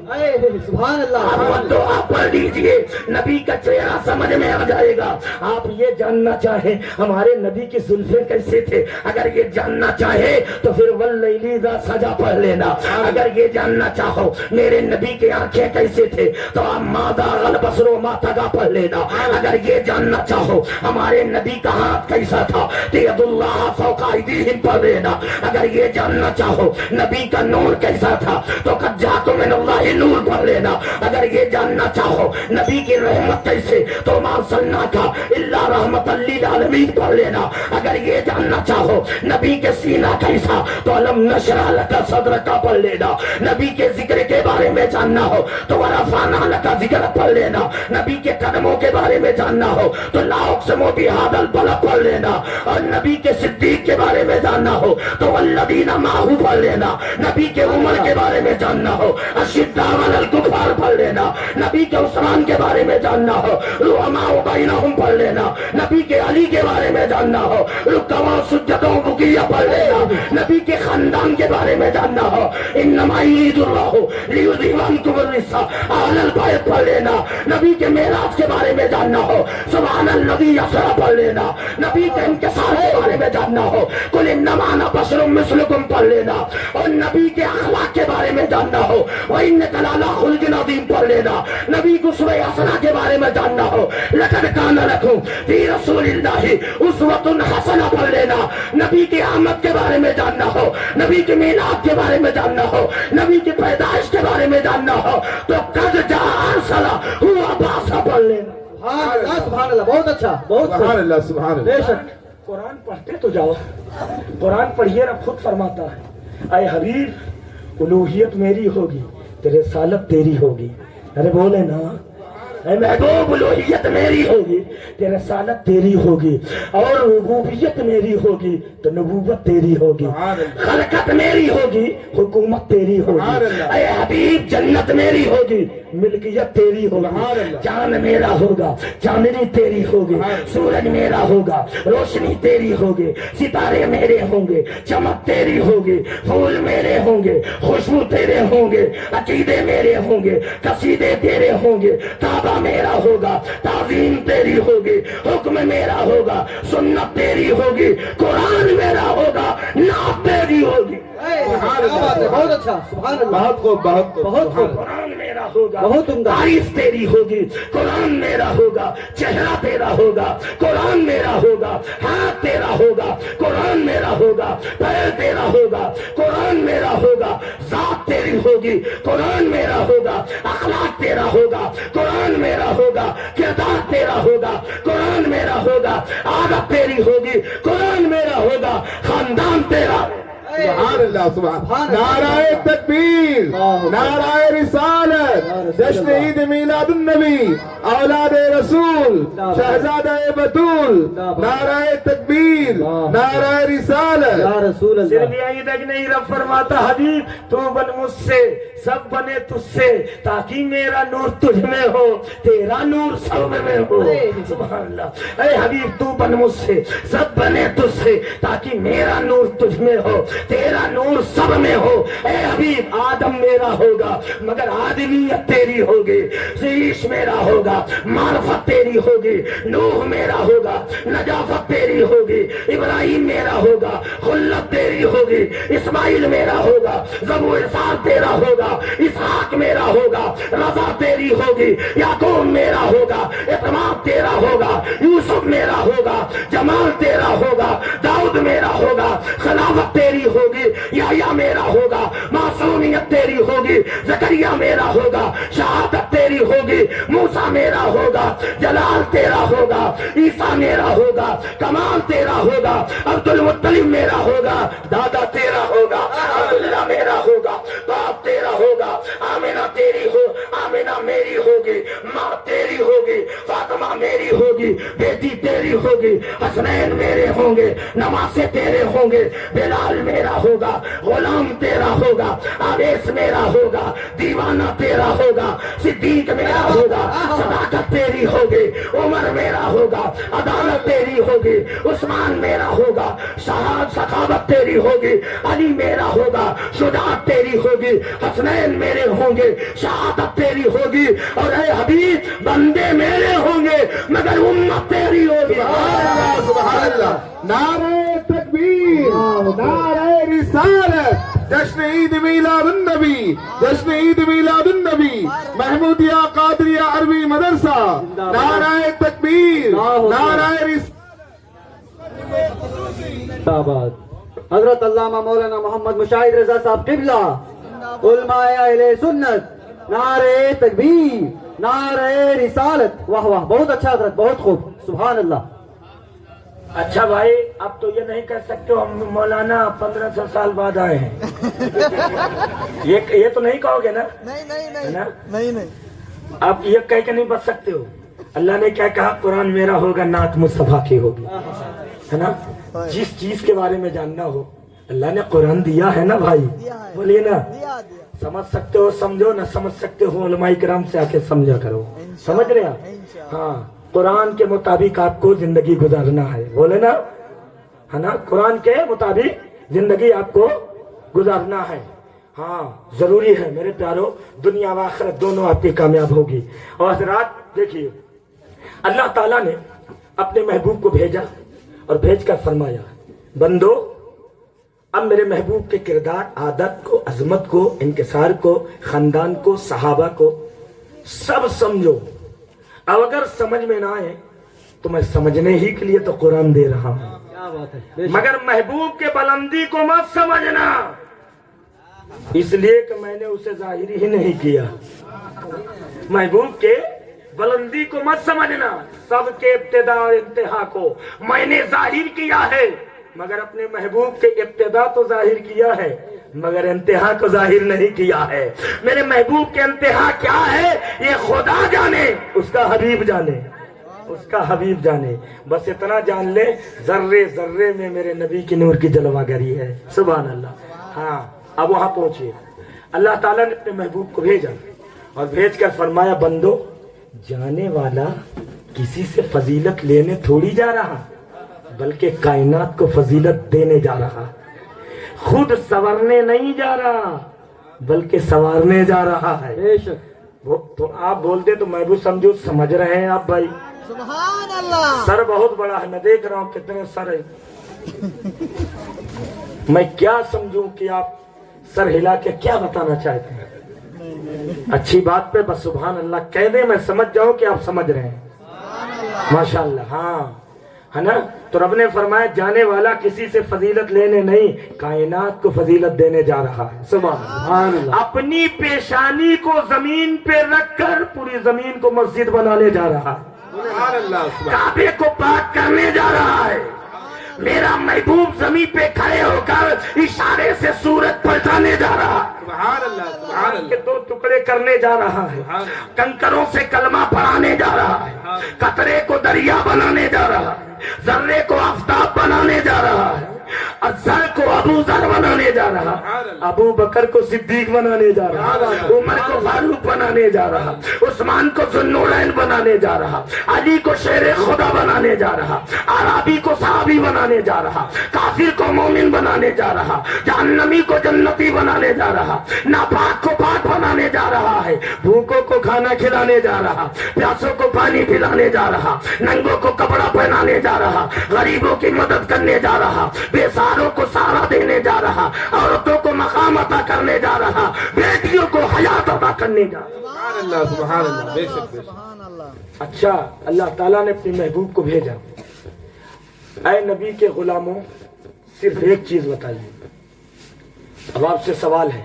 سبحان اللہ. آپ وہ دعا پڑھ لیجئے، نبی کا چہرہ سمجھ میں آ جائے گا. آپ یہ جاننا چاہیں ہمارے نبی کی زلفیں کیسے تھے، اگر یہ جاننا چاہے تو پھر واللیل اذا سجا پڑھ لینا. اگر یہ جاننا چاہو میرے نبی کے آنکھیں کیسے تھے تو آپ ما زاغ البصر وما طغى پڑھ لینا. اگر یہ جاننا چاہو ہمارے نبی کا ہاتھ کیسا تھا تو ید اللہ فوق ایدیہم پڑھ لینا. اگر یہ جاننا چاہو نبی کا نور کیسا تھا تھا تو قد جاءکم من اللہ نور پڑھ لینا. اگر یہ جاننا چاہو نبی کی رحمت کیسے تو ما ارسلناک الا رحمۃ للعالمین پڑھ لینا. اگر یہ جاننا چاہو نبی کے سینہ کیسا تو الم نشرح لک صدرک پڑھ لینا. نبی کے ذکر کے بارے میں جاننا ہو تو ورفعنا لک ذکر پڑھ لینا. نبی کے قدموں کے بارے میں جاننا ہو تو لا اقسم بہذا البلد پڑھ لینا. اور نبی کے صدیق کے بارے میں جاننا ہو تو والذین معہ پڑھ لینا. نبی کے عمر کے بارے میں جاننا ہو اشداء علی الکفار پڑھ لینا. نبی کے عثمان کے بارے میں جاننا ہو رحماء بینہم پڑھ لینا. نبی کے علی کے بارے میں جاننا ہو رکوع سجدوں رکیہ پڑھ لینا. نبی کے خاندان کے بارے میں جاننا ہو انما یرید اللہ لیذھب عنکم الرجس اہل البیت پڑھ لینا. نبی کے معراج کے بارے میں جاننا ہو سبحان الذی اسری پڑھ لینا. نبی کے انکسار کے بارے میں جاننا ہو قل انما انا بشر مثلکم پڑھ لینا. اور نبی کے اخلاق کے بارے میں جاننا ہو وانک لعلی خلق عظیم پڑھ لینا. نبی کو اسوہ حسنہ کے بارے میں جاننا ہو لقد کان لکم فی رسول اللہ اسوۃ حسنہ پڑھ لینا. نبی کی آمد کے بارے میں جاننا ہو نبی کے میلاد کے بارے میں جاننا ہو نبی کی پیدائش کے بارے میں جاننا ہو تو قد جاء ارسلہ ہوا باسا پڑھ لینا. سبحان اللہ سبحان اللہ. بہت اچھا بہت سبحان خوب. اللہ سبحان بے اللہ. شک. قرآن پڑھتے تو جاؤ. قرآن پڑھیے رب خود فرماتا ہے اے حبیب الوہیت میری ہوگی تیرے رسالت تیری ہوگی. ارے بولے نا اے محبوب الوہیت میری ہوگی تیرے رسالت تیری ہوگی اور ربوبیت میری ہوگی تو نبوت تیری ہوگی. خلقت میری ہوگی حکومت تیری ہوگی. اے حبیب جنت میری ہوگی ملکیت تیری ہوگی. چاند میرا ہوگا چاندنی تیری ہوگی. سورج میرا ہوگا روشنی تیری ہوگی. ستارے میرے ہوں گے چمک تیری ہوگی. پھول میرے ہوں گے خوشبو تیرے ہوں گے. عقیدے میرے ہوں گے قصیدے تیرے ہوں گے. کعبہ میرا ہوگا تعظیم تیری ہوگی. حکم میرا ہوگا سنت تیری ہوگی. قرآن میرا ہوگا نعت تیری ہوگی. کیا بات ہے. بہت اچھا سبحان اللہ. بہت خوب بہت خوب. بہت خوب. قرآن میرا ہوگا بہت عمدہ. تعریف تیری ہوگی. قرآن میرا ہوگا چہرہ تیرا ہوگا. قرآن میرا ہوگا ہاتھ تیرا ہوگا. قرآن میرا ہوگا پیر تیرا ہوگا. قرآن میرا ہوگا ذات تیری ہوگی. قرآن میرا ہوگا اخلاق تیرا ہوگا. قرآن میرا ہوگا کردار تیرا ہوگا. قرآن میرا ہوگا عادت تیری ہوگی. قرآن میرا ہوگا خاندان تیرا. سبحان اللہ سبحان. نعرہ تکبیر نعرہ رسالت جشن عید میلاد النبی اولاد رسول شہزادہ بطول. نعرہ تکبیر نعرہ رسالت. یا رسول اللہ. صرف یہی تک نہیں رب فرماتا حبیب تو بن مجھ سے سب بنے تجھ سے تاکہ میرا نور تجھ میں ہو تیرا نور سب میں ہو. سبحان اللہ. اے حبیب تو بن مجھ سے سب بنے تجھ سے تاکہ میرا نور تجھ میں ہو تیرا نور سب میں ہو. اے حبیب آدم میرا ہوگا مگر آدمیت تیری ہوگی. عیش میرا ہوگا معرفت تیری ہوگی. نوح میرا ہوگا نجافت تیری ہوگی. ابراہیم میرا ہوگا خلت تیری ہوگی. اسماعیل میرا ہوگا ذبح اسحاق تیرا ہوگا. اسحاق میرا ہوگا رضا تیری ہوگی. یعقوب میرا ہوگا اعتماد تیرا ہوگا. یوسف میرا ہوگا جمال تیرا ہوگا. داؤد میرا ہوگا خلافت تیری ہوگی. یحییٰ میرا ہوگا معصومیت تیری ہوگی. زکریا میرا ہوگا شہادت تیری ہوگی. موسیٰ میرا ہوگا جلال تیرا ہوگا. عیسیٰ میرا ہوگا کمال تیرا ہوگا. عبد المطلب میرا ہوگا دادا تیرا ہوگا. عبداللہ میرا ہوگا باپ تیرا ہوگا. آمنہ تیری ہو آمنہ میری ہوگی. ماں تیری ہوگی فاطمہ میری ہوگی. بیٹی تیری ہوگی. حسنین میرے ہوں گے نواسے تیرے ہوں گے. بلال میرا ہوگا غلام تیرا ہوگا. آویس میرا ہوگا دیوانہ تیرا ہوگا. صدیق میرا ہوگا صداقت تیری ہوگی. عمر میرا ہوگا عدالت تیری ہوگی. عثمان میرا ہوگا سخاوت تیری ہوگی. علی میرا ہوگا شجاعت تیری ہوگی. حسنین میرے ہوں گے شہادت تیری ہوگی. اور اے حبیب بندے میرے ہوں گے مگر امت تیری ہوگی. سبحان اللہ. نعرہ تکبیر نعرہ رسالت جشن عید میلاد النبی جشن عید میلاد النبی محمودیہ قادریہ عربی مدرسہ. نعرہ تکبیر نعرہ رسالت. حضرت علامہ مولانا محمد مشاہد رضا صاحب قبلہ علماء اہل سنت، نعرہ تکبیر، نعرہ رسالت. واہ واہ، بہت اچھا حضرت، بہت خوب، سبحان اللہ. اچھا بھائی، اب تو یہ نہیں کہہ سکتے ہو ہم مولانا 1500 سال بعد آئے ہیں. یہ تو نہیں کہو گے نا؟ ہے نا؟ نہیں آپ یہ کہہ کے نہیں بچ سکتے ہو. اللہ نے کیا کہا؟ قرآن میرا ہوگا، نعت مصطفیٰ کی ہوگی، ہے نا؟ جس چیز کے بارے میں جاننا ہو اللہ نے قرآن دیا ہے نا بھائی، بولیے نا. سمجھ سکتے ہو سمجھو، نہ سمجھ سکتے ہو علماء کرام سے آ کے سمجھا کرو. سمجھ رہے آپ؟ ہاں، قرآن کے مطابق آپ کو زندگی گزارنا ہے، بولے نا، ہے نا؟ قرآن کے مطابق زندگی آپ کو گزارنا ہے. ہاں ضروری ہے میرے پیارو، دنیا و آخرت دونوں آپ کی کامیاب ہوگی. اور حضرات دیکھیے، اللہ تعالیٰ نے اپنے محبوب کو بھیجا اور بھیج کر فرمایا، بندو اب میرے محبوب کے کردار، عادت کو، عظمت کو، انکسار کو، خاندان کو، صحابہ کو سب سمجھو. اب اگر سمجھ میں نہ آئے تو میں سمجھنے ہی کے لیے تو قرآن دے رہا ہوں، کیا بات ہے، مگر محبوب کے بلندی کو مت سمجھنا، اس لیے کہ میں نے اسے ظاہر ہی نہیں کیا. محبوب کے بلندی کو مت سمجھنا، سب کے ابتدا اور انتہا کو میں نے ظاہر کیا ہے، مگر اپنے محبوب کے ابتدا تو ظاہر کیا ہے مگر انتہا کو ظاہر نہیں کیا ہے. میرے محبوب کے انتہا کیا ہے یہ خدا جانے، اس کا حبیب جانے، اس کا حبیب جانے. بس اتنا جان لے، ذرے ذرے میں میرے نبی کی نور کی جلوہ گری ہے. سبحان اللہ. ہاں اب وہاں پہنچیے. اللہ تعالیٰ نے اپنے محبوب کو بھیجا اور بھیج کر فرمایا، بندو جانے والا کسی سے فضیلت لینے تھوڑی جا رہا، بلکہ کائنات کو فضیلت دینے جا رہا. خود سنورنے نہیں جا رہا بلکہ سنوارنے جا رہا ہے. بے شک. تو آپ بولتے تو میں بھی سمجھو سمجھ رہے ہیں آپ بھائی. سبحان اللہ. سر بہت بڑا ہے، میں دیکھ رہا ہوں کتنے سر ہے. میں کیا سمجھوں کہ آپ سر ہلا کے کیا بتانا چاہتے ہیں. اچھی بات پہ بس سبحان اللہ کہہ دیں، میں سمجھ جاؤں کہ آپ سمجھ رہے ہیں. ماشاء اللہ. ہاں ہے نا. تو رب نے فرمایا، جانے والا کسی سے فضیلت لینے نہیں، کائنات کو فضیلت دینے جا رہا ہے. سبحان اللہ. اپنی پیشانی کو زمین پہ رکھ کر پوری زمین کو مسجد بنانے جا رہا ہے. کعبے کو پاک کرنے جا رہا ہے. میرا محبوب زمین پہ کھڑے ہو کر اشارے سے سورج پلٹانے جا رہا ہے. سبحان اللہ، سبحان اللہ. کے 2 ٹکڑے کرنے جا رہا ہے. کنکروں سے کلمہ پڑھانے جا رہا ہے. قطرے کو دریا بنانے جا رہا ہے. ذرے کو آفتاب بنانے جا رہا ہے. ذر کو ابو ذر بنانے جا رہا، ابو بکر کو صدیق بنانے جا رہا، عمر کو فاروق بنانے جا رہا، عثمان کو ذوالنورین بنانے جا رہا، علی کو شیر خدا بنانے جا رہا، عربی کو صحابی بنانے جا رہا، کافر کو مومن بنانے جا رہا، جہنمی کو جنتی بنانے جا رہا، ناپاک کو پاک بنانے جا رہا ہے، بھوکوں کو کھانا کھلانے جا رہا، پیاسوں کو پانی پلانے جا رہا، ننگوں کو کپڑا پہنانے جا رہا، غریبوں کی مدد کرنے جا رہا، بے ساروں کو سہارا دینے جا رہا، عورتوں کو مقام عطا کرنے جا رہا، بیٹیوں کو حیات عطا کرنے جا رہا. سبحان اللہ، سبحان اللہ. بے شک، بے شک. سبحان اللہ. اچھا، اللہ تعالیٰ نے اپنے محبوب کو بھیجا. اے نبی کے غلاموں، صرف ایک چیز بتائیے. اب آپ سے سوال ہے،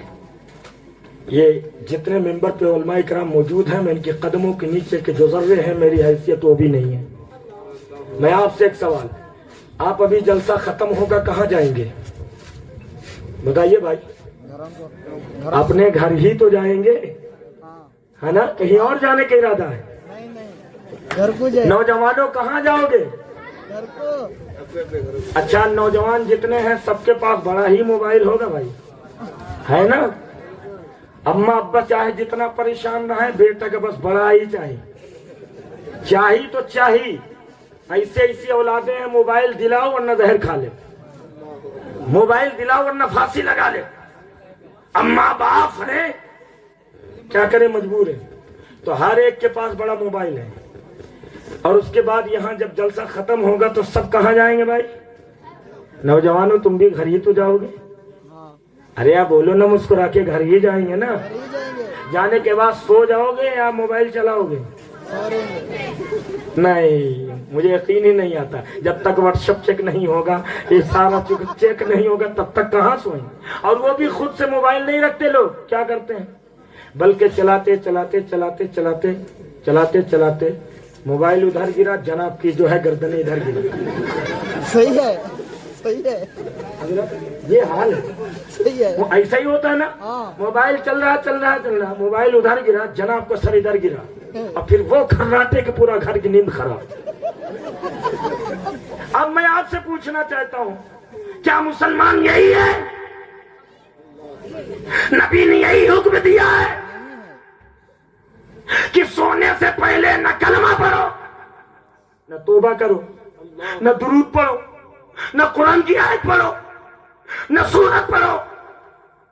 یہ جتنے ممبر پہ علماء کرام موجود ہیں، میں ان کے قدموں کے نیچے کے جو ذرے ہیں میری حیثیت وہ بھی نہیں ہے. میں آپ سے ایک سوال، آپ ابھی جلسہ ختم ہوگا کہاں جائیں گے بتائیے بھائی؟ اپنے گھر ہی تو جائیں گے، ہے نا؟ کہیں اور جانے کا ارادہ ہے؟ نہیں گھر کو جائے. نوجوانوں کہاں جاؤ گے؟ گھر کو. اچھا، نوجوان جتنے ہیں سب کے پاس بڑا ہی موبائل ہوگا بھائی، ہے نا؟ اماں ابا چاہے جتنا پریشان رہے، بیٹا کا بس بڑا ہی چاہیے. چاہی تو چاہی. ایسی اولادیں ہیں، موبائل دلاؤ ورنہ زہر کھا لے، موبائل دلاؤ ورنہ پھانسی لگا لے. اماں باپ ہیں، کیا کرے، مجبور ہے. تو ہر ایک کے پاس بڑا موبائل ہے. اور اس کے بعد یہاں جب جلسہ ختم ہوگا تو سب کہاں جائیں گے بھائی؟ نوجوانوں تم بھی گھر ہی تو جاؤ گے. ارے آپ بولو نا، مسکرا کے گھر ہی جائیں گے نا. جانے کے بعد سو جاؤ گے یا موبائل چلاؤ گے؟ نہیں مجھے یقین ہی نہیں آتا جب تک واٹس ایپ چیک نہیں ہوگا یہ سارا چیک نہیں ہوگا تب تک کہاں سوئیں. اور وہ بھی خود سے موبائل نہیں رکھتے لوگ, کیا کرتے ہیں بلکہ چلاتے چلاتے چلاتے چلاتے چلاتے چلاتے موبائل ادھر گرا, جناب کی جو ہے گردن ادھر گرا. صحیح ہے صحیح ہے یہ حال ہے. صحیح ہے. وہ ایسا ہی ہوتا ہے نا, موبائل چل رہا موبائل ادھر گرا, جناب کا سر ادھر گرا, اور پھر وہ کھراٹے کے پورا گھر کی نیند خراب. اب میں آپ سے پوچھنا چاہتا ہوں, کیا مسلمان یہی ہے؟ نبی نے یہی حکم دیا ہے کہ سونے سے پہلے نہ کلمہ پڑھو, نہ توبہ کرو, نہ درود پڑھو, نہ قرآن کی آیت پڑھو, نہ سورت پڑھو,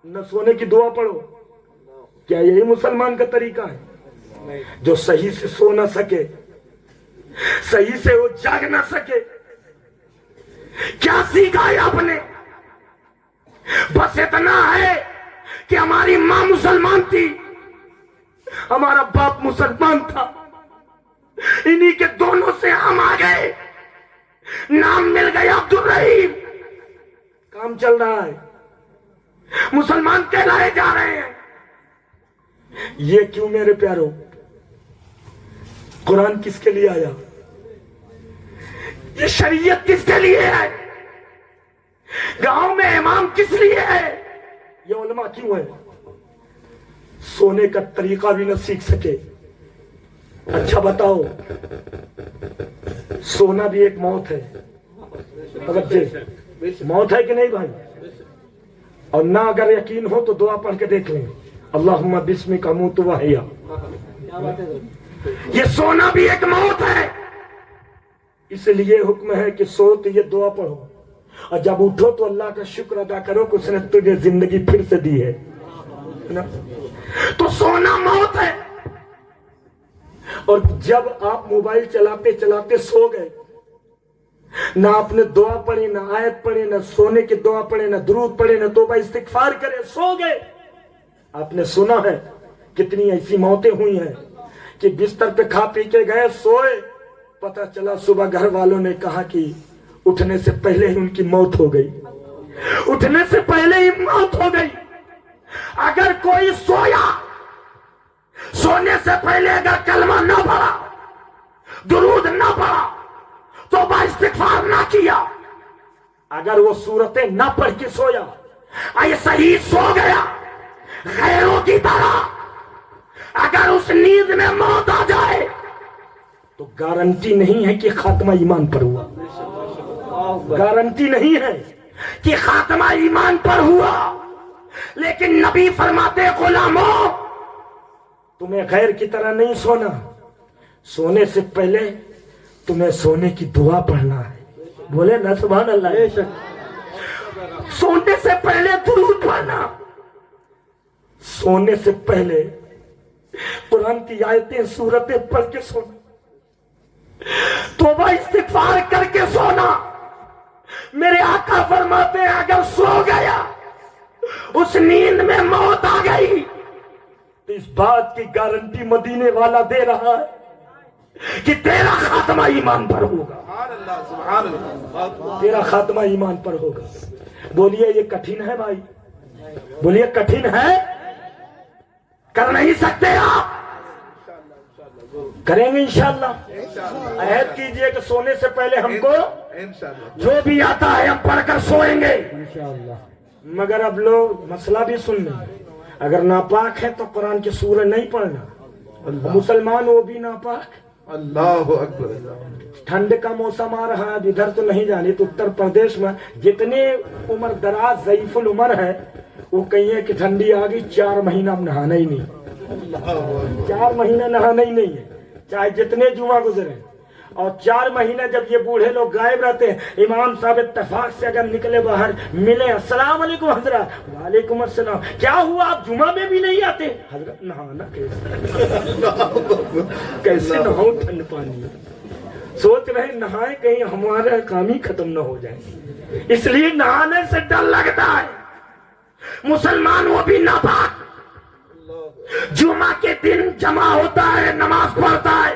نہ سونے کی دعا پڑھو. کیا یہی مسلمان کا طریقہ ہے؟ جو صحیح سے سو نہ سکے, صحیح سے وہ جاگ نہ سکے, کیا سیکھا ہے آپ نے؟ بس اتنا ہے کہ ہماری ماں مسلمان تھی, ہمارا باپ مسلمان تھا, انہی کے دونوں سے ہم آ گئے, نام مل گیا عبد الرحیم, کام چل رہا ہے, مسلمان کہلائے جا رہے ہیں. یہ کیوں میرے پیاروں؟ قرآن کس کے لیے آیا؟ یہ شریعت کس کے لیے ہے؟ گاؤں میں امام کس لیے ہے؟ یہ علماء کیوں ہے؟ سونے کا طریقہ بھی نہ سیکھ سکے. اچھا بتاؤ, سونا بھی ایک موت ہے, موت ہے کہ نہیں بھائی؟ اور نہ اگر یقین ہو تو دعا پڑھ کے دیکھ لیں, اللہم بسمک اموت واحیا. یہ سونا بھی ایک موت ہے, اس لیے حکم ہے کہ سو تو یہ دعا پڑھو, اور جب اٹھو تو اللہ کا شکر ادا کرو کہ اس نے تجھے زندگی پھر سے دی ہے. تو سونا موت ہے. اور جب آپ موبائل چلاتے چلاتے سو گئے, نہ آپ نے دعا پڑھی, نہ آیت پڑھی, نہ سونے کی دعا پڑھے, نہ درود پڑھے, نہ توبہ استغفار کرے, سو گئے. آپ نے سنا ہے کتنی ایسی موتیں ہوئی ہیں کہ بستر پہ کھا پی کے گئے, سوئے, پتہ چلا صبح گھر والوں نے کہا کہ اٹھنے سے پہلے ہی ان کی موت ہو گئی, اٹھنے سے پہلے ہی موت ہو گئی. اگر کوئی سویا, سونے سے پہلے اگر کلمہ نہ پڑھا, درود نہ پڑھا, توبہ استغفار نہ کیا, اگر وہ سورتیں نہ پڑھ کے سویا, ایسا ہی سو گیا غیروں کی طرح, اگر اس نیند میں موت آ جائے تو گارنٹی نہیں ہے کہ خاتمہ ایمان پر ہوا, گارنٹی نہیں ہے کہ خاتمہ ایمان پر ہوا. لیکن نبی فرماتے غلاموں, تمہیں غیر کی طرح نہیں سونا, سونے سے پہلے تمہیں سونے کی دعا پڑھنا ہے. بولے نا سبحان اللہ. سونے سے پہلے درود پڑھنا, سونے سے پہلے قرآن کی آیتیں سورتیں پڑھ کے سونا, توبہ استغفار کر کے سونا. میرے آقا فرماتے ہیں اگر سو گیا, اس نیند میں موت آ گئی, تو اس بات کی گارنٹی مدینے والا دے رہا ہے کہ تیرا خاتمہ ایمان پر ہوگا, تیرا خاتمہ ایمان پر ہوگا. بولیے یہ کٹھن ہے بھائی, بولیے کٹھن ہے؟ کر نہیں سکتے آپ؟ کریں گے انشاءاللہ. عہد کیجئے کہ سونے سے پہلے ہم کو جو بھی آتا ہے ہم پڑھ کر سوئیں گے انشاءاللہ. مگر اب لوگ مسئلہ بھی سن لیں, اگر ناپاک ہے تو قرآن کی سورہ نہیں پڑھنا. مسلمان وہ بھی ناپاک. اللہ اکبر. ٹھنڈ کا موسم آ رہا ہے, ادھر تو نہیں جانے, تو اتر پردیش میں جتنے عمر دراز ضعیف العمر ہے وہ کہیں کہ ٹھنڈی آ گئی, 4 مہینہ نہانا ہی نہیں, 4 مہینہ نہانا ہی نہیں ہے, چاہے جتنے جمعہ گزرے. اور 4 مہینے جب یہ بوڑھے لوگ غائب رہتے ہیں, امام صاحب اتفاق سے اگر نکلے باہر, ملے, السلام علیکم حضرت, وعلیکم السلام, کیا ہوا آپ جمعہ میں بھی نہیں آتے؟ حضرت نہانا کیسے نہاؤں ٹھنڈ پانی, سوچ رہے نہائے کہیں ہمارا کام ہی ختم نہ ہو جائے, اس لیے نہانے سے ڈر لگتا ہے. مسلمان وہ بھی ناپاک, جمعہ کے دن جمع ہوتا ہے, نماز پڑھتا ہے,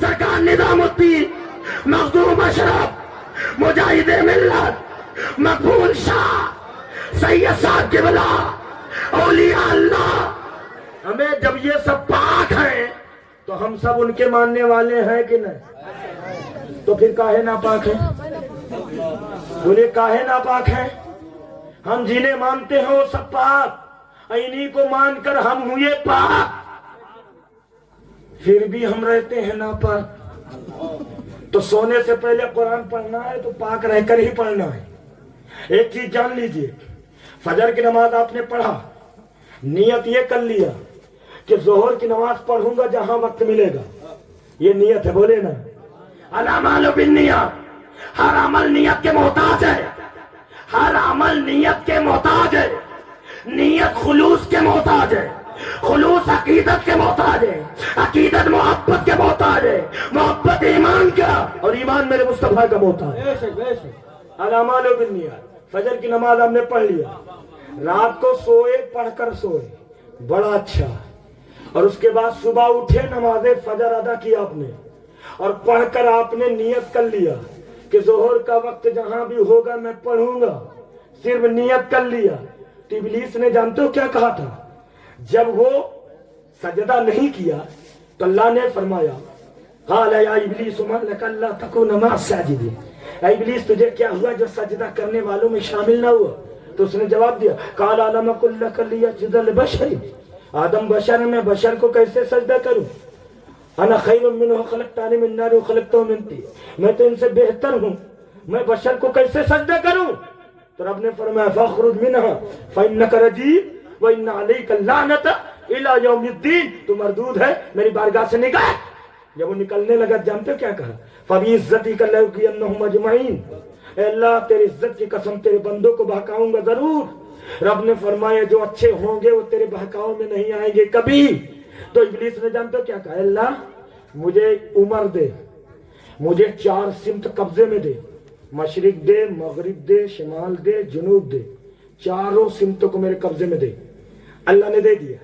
سرکار نظام الدین مخدوم اشرف مجاہد ملت مقبول شاہ سید صاحب قبلہ اولیاء اللہ. ہمیں جب یہ سب پاک ہیں تو ہم سب ان کے ماننے والے ہیں کہ نہیں؟ تو پھر کاہے ناپاک ہیں؟ بولے کاہے ناپاک ہیں؟ ہم جنہیں مانتے ہیں وہ سب پاک، انہی کو مان کر ہم ہوئے پاک، پھر بھی ہم رہتے ہیں ناپاک. تو سونے سے پہلے قرآن پڑھنا ہے تو پاک رہ کر ہی پڑھنا ہے. ایک چیز جان لیجئے، فجر کی نماز آپ نے پڑھا، نیت یہ کر لیا کہ ظہر کی نماز پڑھوں گا جہاں وقت ملے گا، یہ نیت ہے. بولے نا الاعمال بالنیات. ہر عمل نیت کے محتاج ہے، ہر عمل نیت کے محتاج ہے. نیت خلوص کے محتاج ہے، خلوص عقیدت کے محتاج ہے، عقیدت محبت کے محتاج ہے، محبت ایمان کا، اور ایمان میرے مصطفیٰ کا محتاج ہے. بے شک بے شک. الاعمال بالنیات. فجر کی نماز ہم نے پڑھ لیا، رات کو سوئے پڑھ کر سوئے، بڑا اچھا. اور اس کے بعد صبح اٹھے نماز فجر ادا کی آپ نے، اور پڑھ کر آپ نے نیت کر لیا کہ ظہر کا وقت جہاں بھی ہوگا میں پڑھوں گا، صرف نیت کر لیا. تو ابلیس نے جانتے ہو کیا کہا تھا؟ جب وہ سجدہ نہیں کیا تو اللہ نے فرمایا قال یا ابلیس ما لک الا تکون مع الساجدین. اے ابلیس تجھے کیا ہوا جو سجدہ کرنے والوں میں شامل نہ ہوا؟ تو اس نے جواب دیا قال الم قل لک لیسجد لبشر. آدم بشر میں بشر کو کیسے سجدہ کروں؟ انا خیر منہ خلقتنی من نار وخلقتہ من طین. میں تو ان سے بہتر ہوں، میں بشر کو کیسے سجدہ کروں؟ تو رب نے فرمایا فاخرج منہا فانک رجیم وان علیک اللعنۃ الی یوم الدین. تو مردود ہے، میری بارگاہ سے نکل. جب وہ نکلنے لگا جانتے ہو کیا کہا؟ فبعزتک لاغوینہم اجمعین. اے اللہ تیری عزت کی قسم تیرے بندوں کو بہکاؤں گا ضرور. رب نے فرمایا جو اچھے ہوں گے وہ تیرے بہکاؤ میں نہیں آئیں گے کبھی. تو ابلیس نے جانتے ہو کیا کہا؟ اللہ مجھے عمر دے، مجھے 4 سمت قبضے میں دے، مشرق دے، مغرب دے، شمال دے، جنوب دے، چاروں سمتوں کو میرے قبضے میں دے. اللہ نے دے دیا.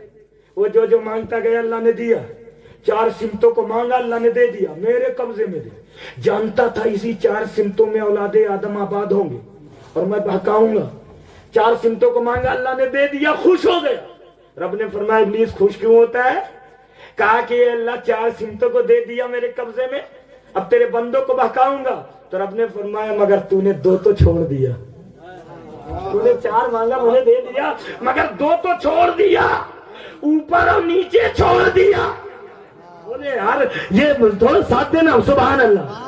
وہ جو مانگتا گیا اللہ نے دیا. 4 سمتوں کو مانگا اللہ نے دے دیا، میرے قبضے میں دے. جانتا تھا اسی 4 سمتوں میں اولاد آدم آباد ہوں گے اور میں بہکاؤں گا. 4 سمتوں کو مانگا اللہ نے دے دیا، خوش ہو گیا. رب نے فرمایا ابلیس خوش کیوں ہوتا ہے؟ کہا کہ اللہ 4 سمتوں کو دے دیا میرے قبضے میں، اب تیرے بندوں کو بہکاؤں گا. تو رب نے فرمایا مگر تو نے 2 تو چھوڑ دیا. تو نے 4 مانگا مجھے دے دیا مگر 2 تو چھوڑ دیا، اوپر اور نیچے چھوڑ دیا. بولے یار یہ تھوڑا ساتھ دینا. سبحان اللہ.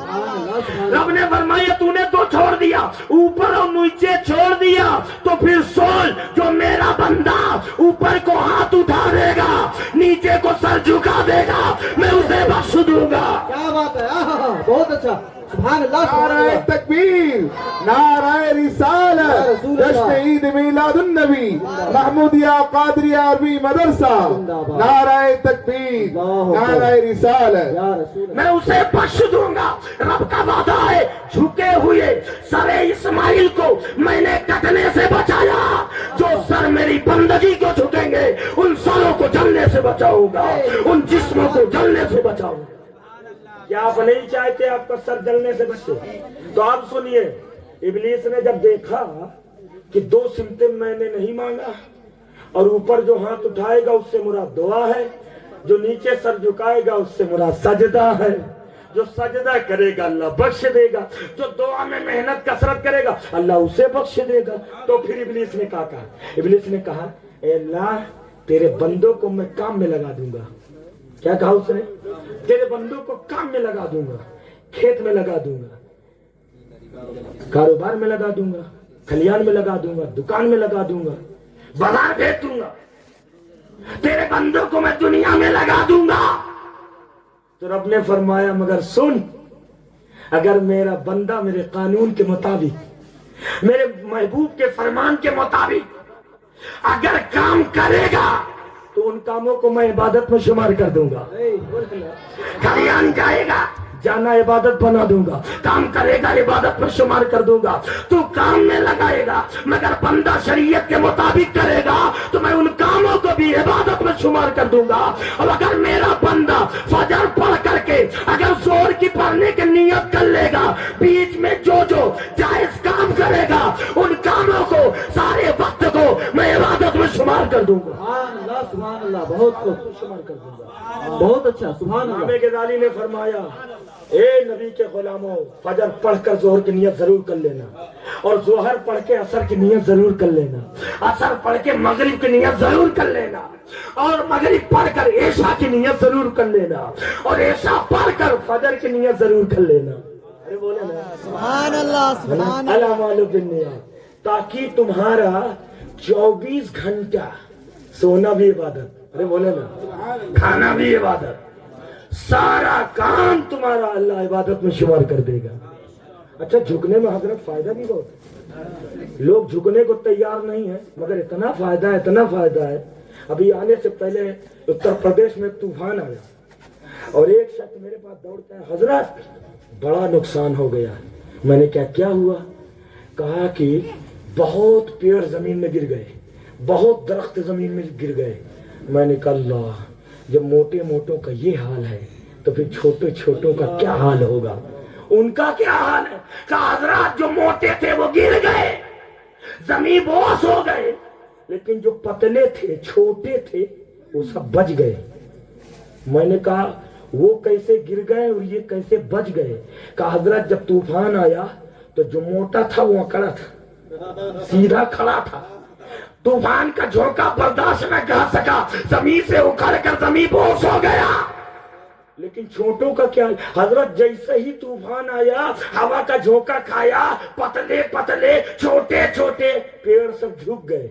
رب نے فرمایا تو نے 2 چھوڑ دیا، اوپر اور نیچے چھوڑ دیا. تو پھر سوچ جو میرا بندہ اوپر کو ہاتھ اٹھا دے گا، نیچے کو سر جھکا دے گا، میں اسے بخش دوں گا. کیا بات ہے، بہت اچھا. سبحان اللہ سبحان نعرہ اللہ. تکبیر، نعرہ رسالت، جشن عید میلاد النبی، محمودیہ قادریہ عربی مدرسہ. نعرہ تکبیر، نعرہ رسالت. یا رسول اللہ. میں اسے بخش دوں گا. رب کا وعدہ ہے جھکے ہوئے سر اسماعیل کو میں نے کٹنے سے بچایا. جو سر میری بندگی کو جھکیں گے ان سروں کو جلنے سے بچاؤں گا، ان جسموں کو جلنے سے بچاؤں گا. کیا آپ نہیں چاہتے آپ کا سر جلنے سے بچے؟ تو آپ سنیے، ابلیس نے جب دیکھا کہ 2 سمتیں میں نے نہیں مانگا اور اوپر جو ہاتھ اٹھائے گا اس سے مراد دعا ہے، جو نیچے سر جھکائے گا اس سے مراد سجدہ ہے، جو سجدہ کرے گا اللہ بخش دے گا، جو دعا میں محنت کثرت کرے گا اللہ اسے بخش دے گا. تو پھر ابلیس نے کہا ابلیس نے کہا اے اللہ تیرے بندوں کو میں کام میں لگا دوں گا. کیا کہا اس نے؟ تیرے بندوں کو کام میں لگا دوں گا، کھیت میں لگا دوں گا، کاروبار میں لگا دوں گا، کھلیان میں لگا دوں گا، دکان میں لگا دوں گا، بازار بھیج دوں گا. تیرے بندوں کو میں دنیا میں لگا دوں گا. تو رب نے فرمایا مگر سن، اگر میرا بندہ میرے قانون کے مطابق، میرے محبوب کے فرمان کے مطابق اگر کام کرے گا تو ان کاموں کو میں عبادت میں شمار کر دوں گا. کھلیان جائے گا، جانا عبادت بنا دوں گا، کام کرے گا عبادت میں شمار کر دوں گا. تو کام میں لگائے گا مگر بندہ شریعت کے مطابق کرے گا تو میں ان کاموں کو بھی عبادت میں شمار کر دوں گا. اور اگر میرا بندہ فجر پڑھ کر کے اگر کی نیت کر لے گا، بیچ میں جو جائز کام کرے گا ان کاموں کو، سارے وقت کو میں عبادت میں شمار کر دوں گا۔ سبحان اللہ، بہت خوب، شمار کر دوں گا، بہت اچھا، سبحان امام اللہ۔ غزالی نے فرمایا اے نبی کے غلاموں، فجر پڑھ کر ظہر کی نیت ضرور کر لینا، اور ظہر پڑھ کے عصر کی نیت ضرور کر لینا، عصر پڑھ کے مغرب کی نیت ضرور کر لینا، اور مغرب پڑھ کر عشاء کی نیت ضرور کر لینا، اور عشاء پڑھ کر فجر کی نیت ضرور کر لینا۔ ارے بولے نا سبحان اللہ سبحان اللہ الاعمال بالنیات، تاکہ تمہارا 24 گھنٹہ سونا بھی عبادت، ارے بولے نا کھانا بھی عبادت، سارا کام تمہارا اللہ عبادت میں شمار کر دے گا۔ اچھا جھکنے میں حضرت فائدہ بھی بہت ہے، لوگ جھکنے کو تیار نہیں ہیں، مگر اتنا فائدہ ہے، اتنا فائدہ ہے۔ ابھی آنے سے پہلے اتر پردیش میں ایک طوفان آیا اور ایک شخص میرے پاس دوڑتا ہے، حضرت بڑا نقصان ہو گیا۔ میں نے کیا ہوا؟ کہا کہ بہت پیڑ زمین میں گر گئے، بہت درخت زمین میں گر گئے۔ میں نے کہا اللہ، جب موٹے موٹوں کا یہ حال ہے تو پھر چھوٹے چھوٹوں کا کیا حال ہوگا؟ ان کا کیا حال ہے؟ کہا حضرات جو موٹے تھے وہ گر گئے، زمین بوس ہو گئے، لیکن جو پتلے تھے، چھوٹے تھے، وہ سب بچ گئے۔ میں نے کہا وہ کیسے گر گئے اور یہ کیسے بچ گئے؟ کہا حضرت جب طوفان آیا تو جو موٹا تھا وہ اکڑا تھا، سیدھا کھڑا تھا، طوفان کا جھونکا برداشت نہ کر سکا، زمین سے اکھڑ کر زمین بوس ہو گیا۔ لیکن چھوٹوں کا کیا؟ حضرت جیسے ہی طوفان آیا، ہوا کا جھونکا کھایا، پتلے پتلے چھوٹے چھوٹے پیڑ سب جھک گئے،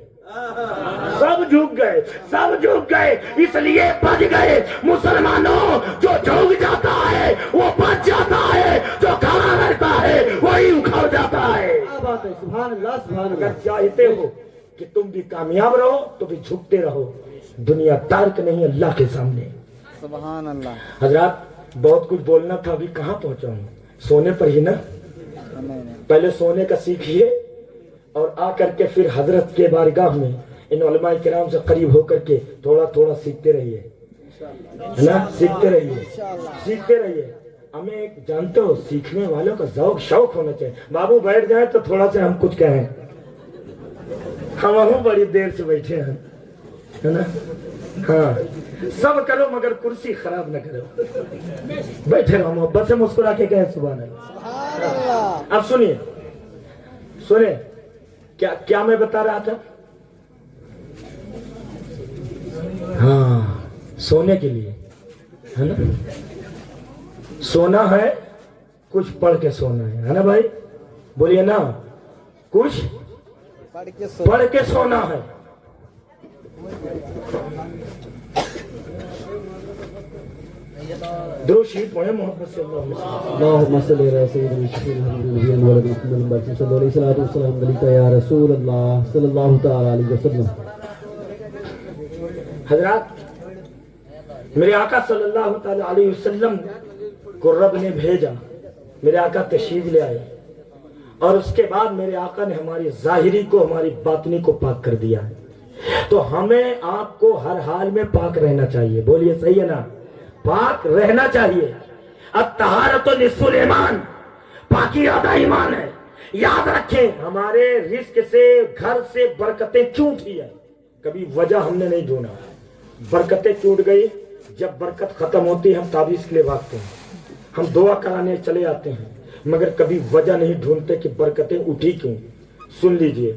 سب جھک گئے، سب جھک گئے، اس لیے بچ گئے۔ مسلمانوں، جو جھک جاتا ہے وہ بچ جاتا ہے، جو کھڑا رہتا ہے وہی اکھڑ جاتا ہے۔ کیا بات ہے، سبحان اللہ، سبحان اگر اللہ۔ چاہتے ہو کہ تم بھی کامیاب رہو تو بھی جھکتے رہو، دنیا تارک نہیں اللہ کے سامنے۔ سبحان اللہ۔ حضرات بہت کچھ بولنا تھا، ابھی کہاں پہنچا ہوں؟ سونے پر ہی نا، پہلے سونے کا سیکھیے اور آ کر کے پھر حضرت کے بارگاہ میں ان علماء کرام سے قریب ہو کر کے تھوڑا تھوڑا سیکھتے رہیے، ہے نا، سیکھتے رہیے، سیکھتے رہیے۔ ہمیں ایک جانتے ہو سیکھنے والوں کا ذوق شوق ہونا چاہیے۔ بابو بیٹھ جائیں تو تھوڑا سا ہم کچھ کہیں، ہم بڑی دیر سے بیٹھے ہیں، ہے نا، ہاں سب کرو مگر کرسی خراب نہ کرو، بیٹھے رہو محبت سے، مسکرا کے کہیں سبحان اللہ۔ اب سنیے سنیں، کیا میں بتا رہا تھا؟ ہاں سونے کے لیے، ہے نا، سونا ہے کچھ پڑھ کے سونا ہے نا بھائی، بولیے نا، کچھ پڑھ کے سونا ہے۔ درود شریف پڑھیں محبت سے، اللهم صل على سيدنا محمد وعلى آله محمد صلى الله عليه وسلم عليك يا رسول الله صلى الله تعالى عليه وسلم۔ حضرات میرے آقا صلی اللہ تعالی علیہ وسلم کو رب نے بھیجا، میرے آقا تشریف لے آئے، اور اس کے بعد میرے آقا نے ہماری ظاہری کو، ہماری باطنی کو پاک کر دیا۔ تو ہمیں آپ کو ہر حال میں پاک رہنا چاہیے، بولیے صحیح ہے نا، پاک رہنا چاہیے۔ الطہارۃ نصف الایمان، پاکی آدھا ایمان ہے۔ یاد رکھیں ہمارے رزق سے، گھر سے برکتیں چوٹی ہے، کبھی وجہ ہم نے نہیں ڈھونڈا، برکتیں ٹوٹ گئی۔ جب برکت ختم ہوتی ہے ہم تعویذ کے لیے بھاگتے ہیں، ہم دعا کرانے چلے آتے ہیں، مگر کبھی وجہ نہیں ڈھونڈتے کہ برکتیں اٹھی کیوں۔ سن لیجئے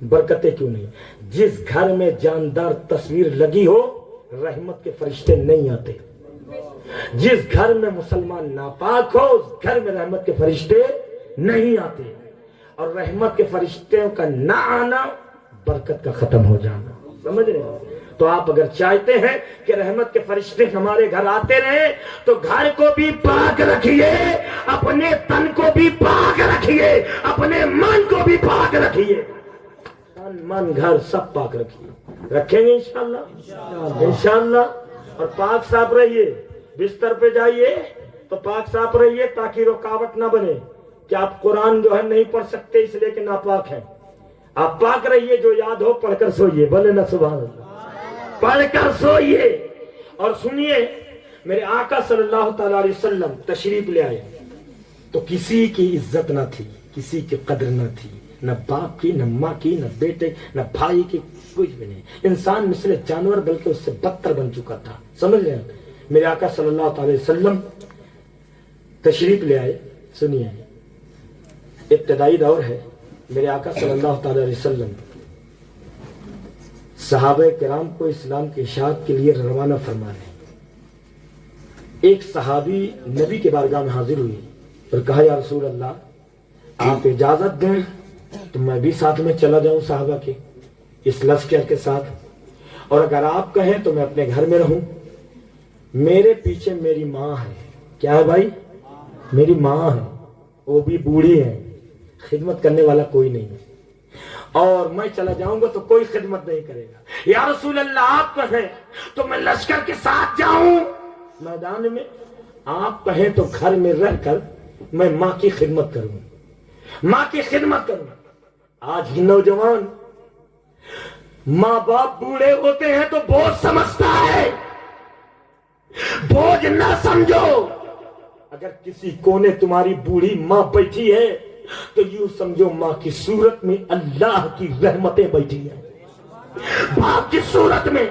برکتیں کیوں نہیں؟ جس گھر میں جاندار تصویر لگی ہو رحمت کے فرشتے نہیں آتے، جس گھر میں مسلمان ناپاک ہو اس گھر میں رحمت کے فرشتے نہیں آتے، اور رحمت کے فرشتوں کا نہ آنا برکت کا ختم ہو جانا، سمجھ رہے ہیں؟ تو آپ اگر چاہتے ہیں کہ رحمت کے فرشتے ہمارے گھر آتے رہے تو گھر کو بھی پاک رکھیے، اپنے تن کو بھی پاک رکھیے، اپنے من کو بھی پاک رکھیے، تن من گھر سب پاک رکھیے، رکھیں گے انشاءاللہ، انشاءاللہ۔ اور پاک صاف رہیے، بستر پہ جائیے تو پاک صاف رہیے تاکہ رکاوٹ نہ بنے کہ آپ قرآن جو ہے نہیں پڑھ سکتے اس لیے کہ ناپاک ہیں۔ آپ پاک رہیے، جو یاد ہو پڑھ کر سوئیے، بولے نا سبحان اللہ، پڑھ کر سوئیے۔ اور سنیے میرے آقا صلی اللہ تعالی علیہ وسلم تشریف لے آئے، تو کسی کی عزت نہ تھی, کسی کی قدر نہ تھی, نہ باپ کی, نہ ماں کی, نہ بیٹے, نہ بھائی کی, کچھ بھی نہیں. انسان مثل جانور بلکہ اس سے بدتر بن چکا تھا. سمجھ رہے ہیں؟ میرے آقا صلی اللہ علیہ وسلم تشریف لے آئے. سنیے, ابتدائی دور ہے. میرے آقا صلی اللہ تعالی علیہ وسلم صحابہ کرام کو اسلام کی اشاعت کے لیے روانہ فرما رہے ہیں. ایک صحابی نبی کے بارگاہ میں حاضر ہوئی اور کہا, یا رسول اللہ, آپ اجازت دیں تو میں بھی ساتھ میں چلا جاؤں صحابہ کے اس لشکر کے ساتھ, اور اگر آپ کہیں تو میں اپنے گھر میں رہوں. میرے پیچھے میری ماں ہے. کیا ہے بھائی؟ میری ماں ہے, وہ بھی بوڑھی ہے, خدمت کرنے والا کوئی نہیں ہے, اور میں چلا جاؤں گا تو کوئی خدمت نہیں کرے گا. یا رسول اللہ, آپ کہیں تو میں لشکر کے ساتھ جاؤں میدان میں, آپ کہیں تو گھر میں رہ کر میں ماں کی خدمت کروں, ماں کی خدمت کروں. آج ہی نوجوان ماں باپ بوڑھے ہوتے ہیں تو بوجھ سمجھتا ہے. بوجھ نہ سمجھو. اگر کسی کونے تمہاری بوڑھی ماں بیٹھی ہے تو یوں سمجھو ماں کی صورت میں اللہ کی رحمتیں بیٹھی ہیں, باپ کی صورت میں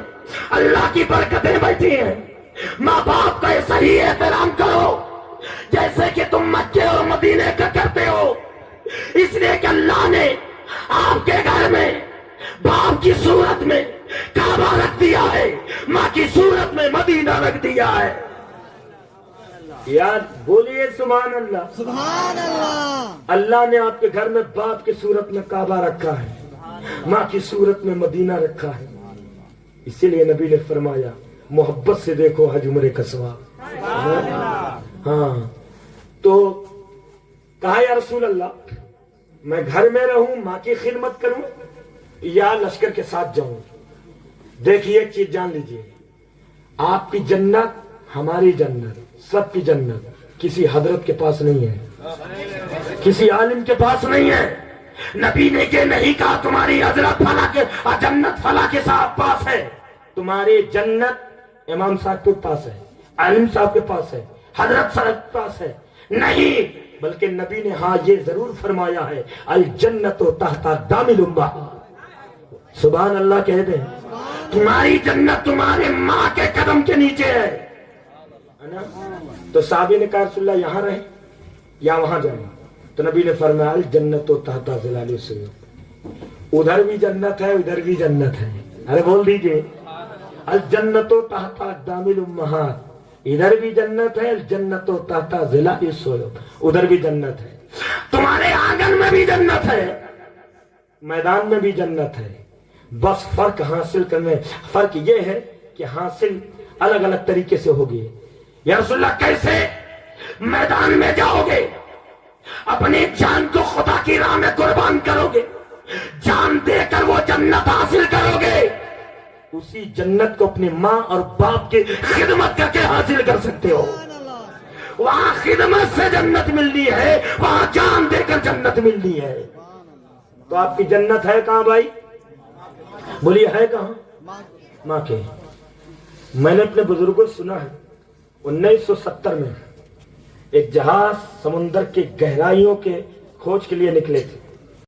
اللہ کی برکتیں بیٹھی ہیں. ماں باپ کا ایسا ہی احترام کرو جیسے کہ تم مکے اور مدینے کا کرتے ہو, اس لیے کہ اللہ نے آپ کے گھر میں باپ کی صورت میں کعبہ رکھ دیا ہے, ماں کی صورت میں مدینہ رکھ دیا ہے. یار بولیے سبحان اللہ. سبحان اللہ. اللہ نے آپ کے گھر میں باپ کی صورت میں کعبہ رکھا ہے, ماں کی صورت میں مدینہ رکھا ہے. اسی لیے نبی نے فرمایا, محبت سے دیکھو حج عمرے کا ثواب. ہاں, تو کہا یا رسول اللہ, میں گھر میں رہوں, ماں کی خدمت کروں, یا لشکر کے ساتھ جاؤں. دیکھیے ایک چیز جان لیجیے, آپ کی جنت ہماری جنت, سب کی جنت کسی حضرت کے پاس نہیں ہے, کسی عالم کے پاس نہیں ہے. نبی نے یہ نہیں کہا تمہاری حضرت فلاں کے جنت فلاں کے ساتھ پاس ہے. تمہاری جنت امام صاحب کے پاس ہے, عالم صاحب کے پاس ہے, حضرت صاحب کے پاس ہے. نہیں, بلکہ نبی نے ہاں یہ ضرور فرمایا ہے, الجنت تحت دامل امہات. سبحان اللہ کہہ دیں. تمہاری جنت تمہارے ماں کے قدم کے نیچے ہے. تو صحابی نے کہا رسول اللہ یہاں رہیں یا وہاں جائیں؟ تو نبی نے فرمایا الجنت تحت ظلال السیوف. ادھر بھی جنت ہے, ادھر بھی جنت ہے. ارے بول دیجئے, الجنت تحت دامل امہات, ادھر بھی جنت ہے, الجنت تحت ظلال السیوف, ادھر بھی جنت ہے. تمہارے آنگن میں بھی جنت ہے, میدان میں بھی جنت ہے. بس فرق حاصل کرنے, فرق یہ ہے کہ حاصل الگ الگ طریقے سے ہوگی. یا رسول اللہ کیسے؟ میدان میں جاؤ گے, اپنی جان کو خدا کی راہ میں قربان کرو گے, جان دے کر وہ جنت حاصل کرو گے. اسی جنت کو اپنی ماں اور باپ کی خدمت کر کے حاصل کر سکتے ہو. وہاں خدمت سے جنت ملنی ہے, وہاں جان دے کر جنت ملنی ہے. تو آپ کی جنت ہے کہاں بھائی؟ بولیے ہے کہاں؟ ماں کے. میں نے اپنے بزرگوں سے سنا ہے 1970 میں ایک جہاز سمندر کی گہرائیوں کے کھوج کے لیے نکلے تھے.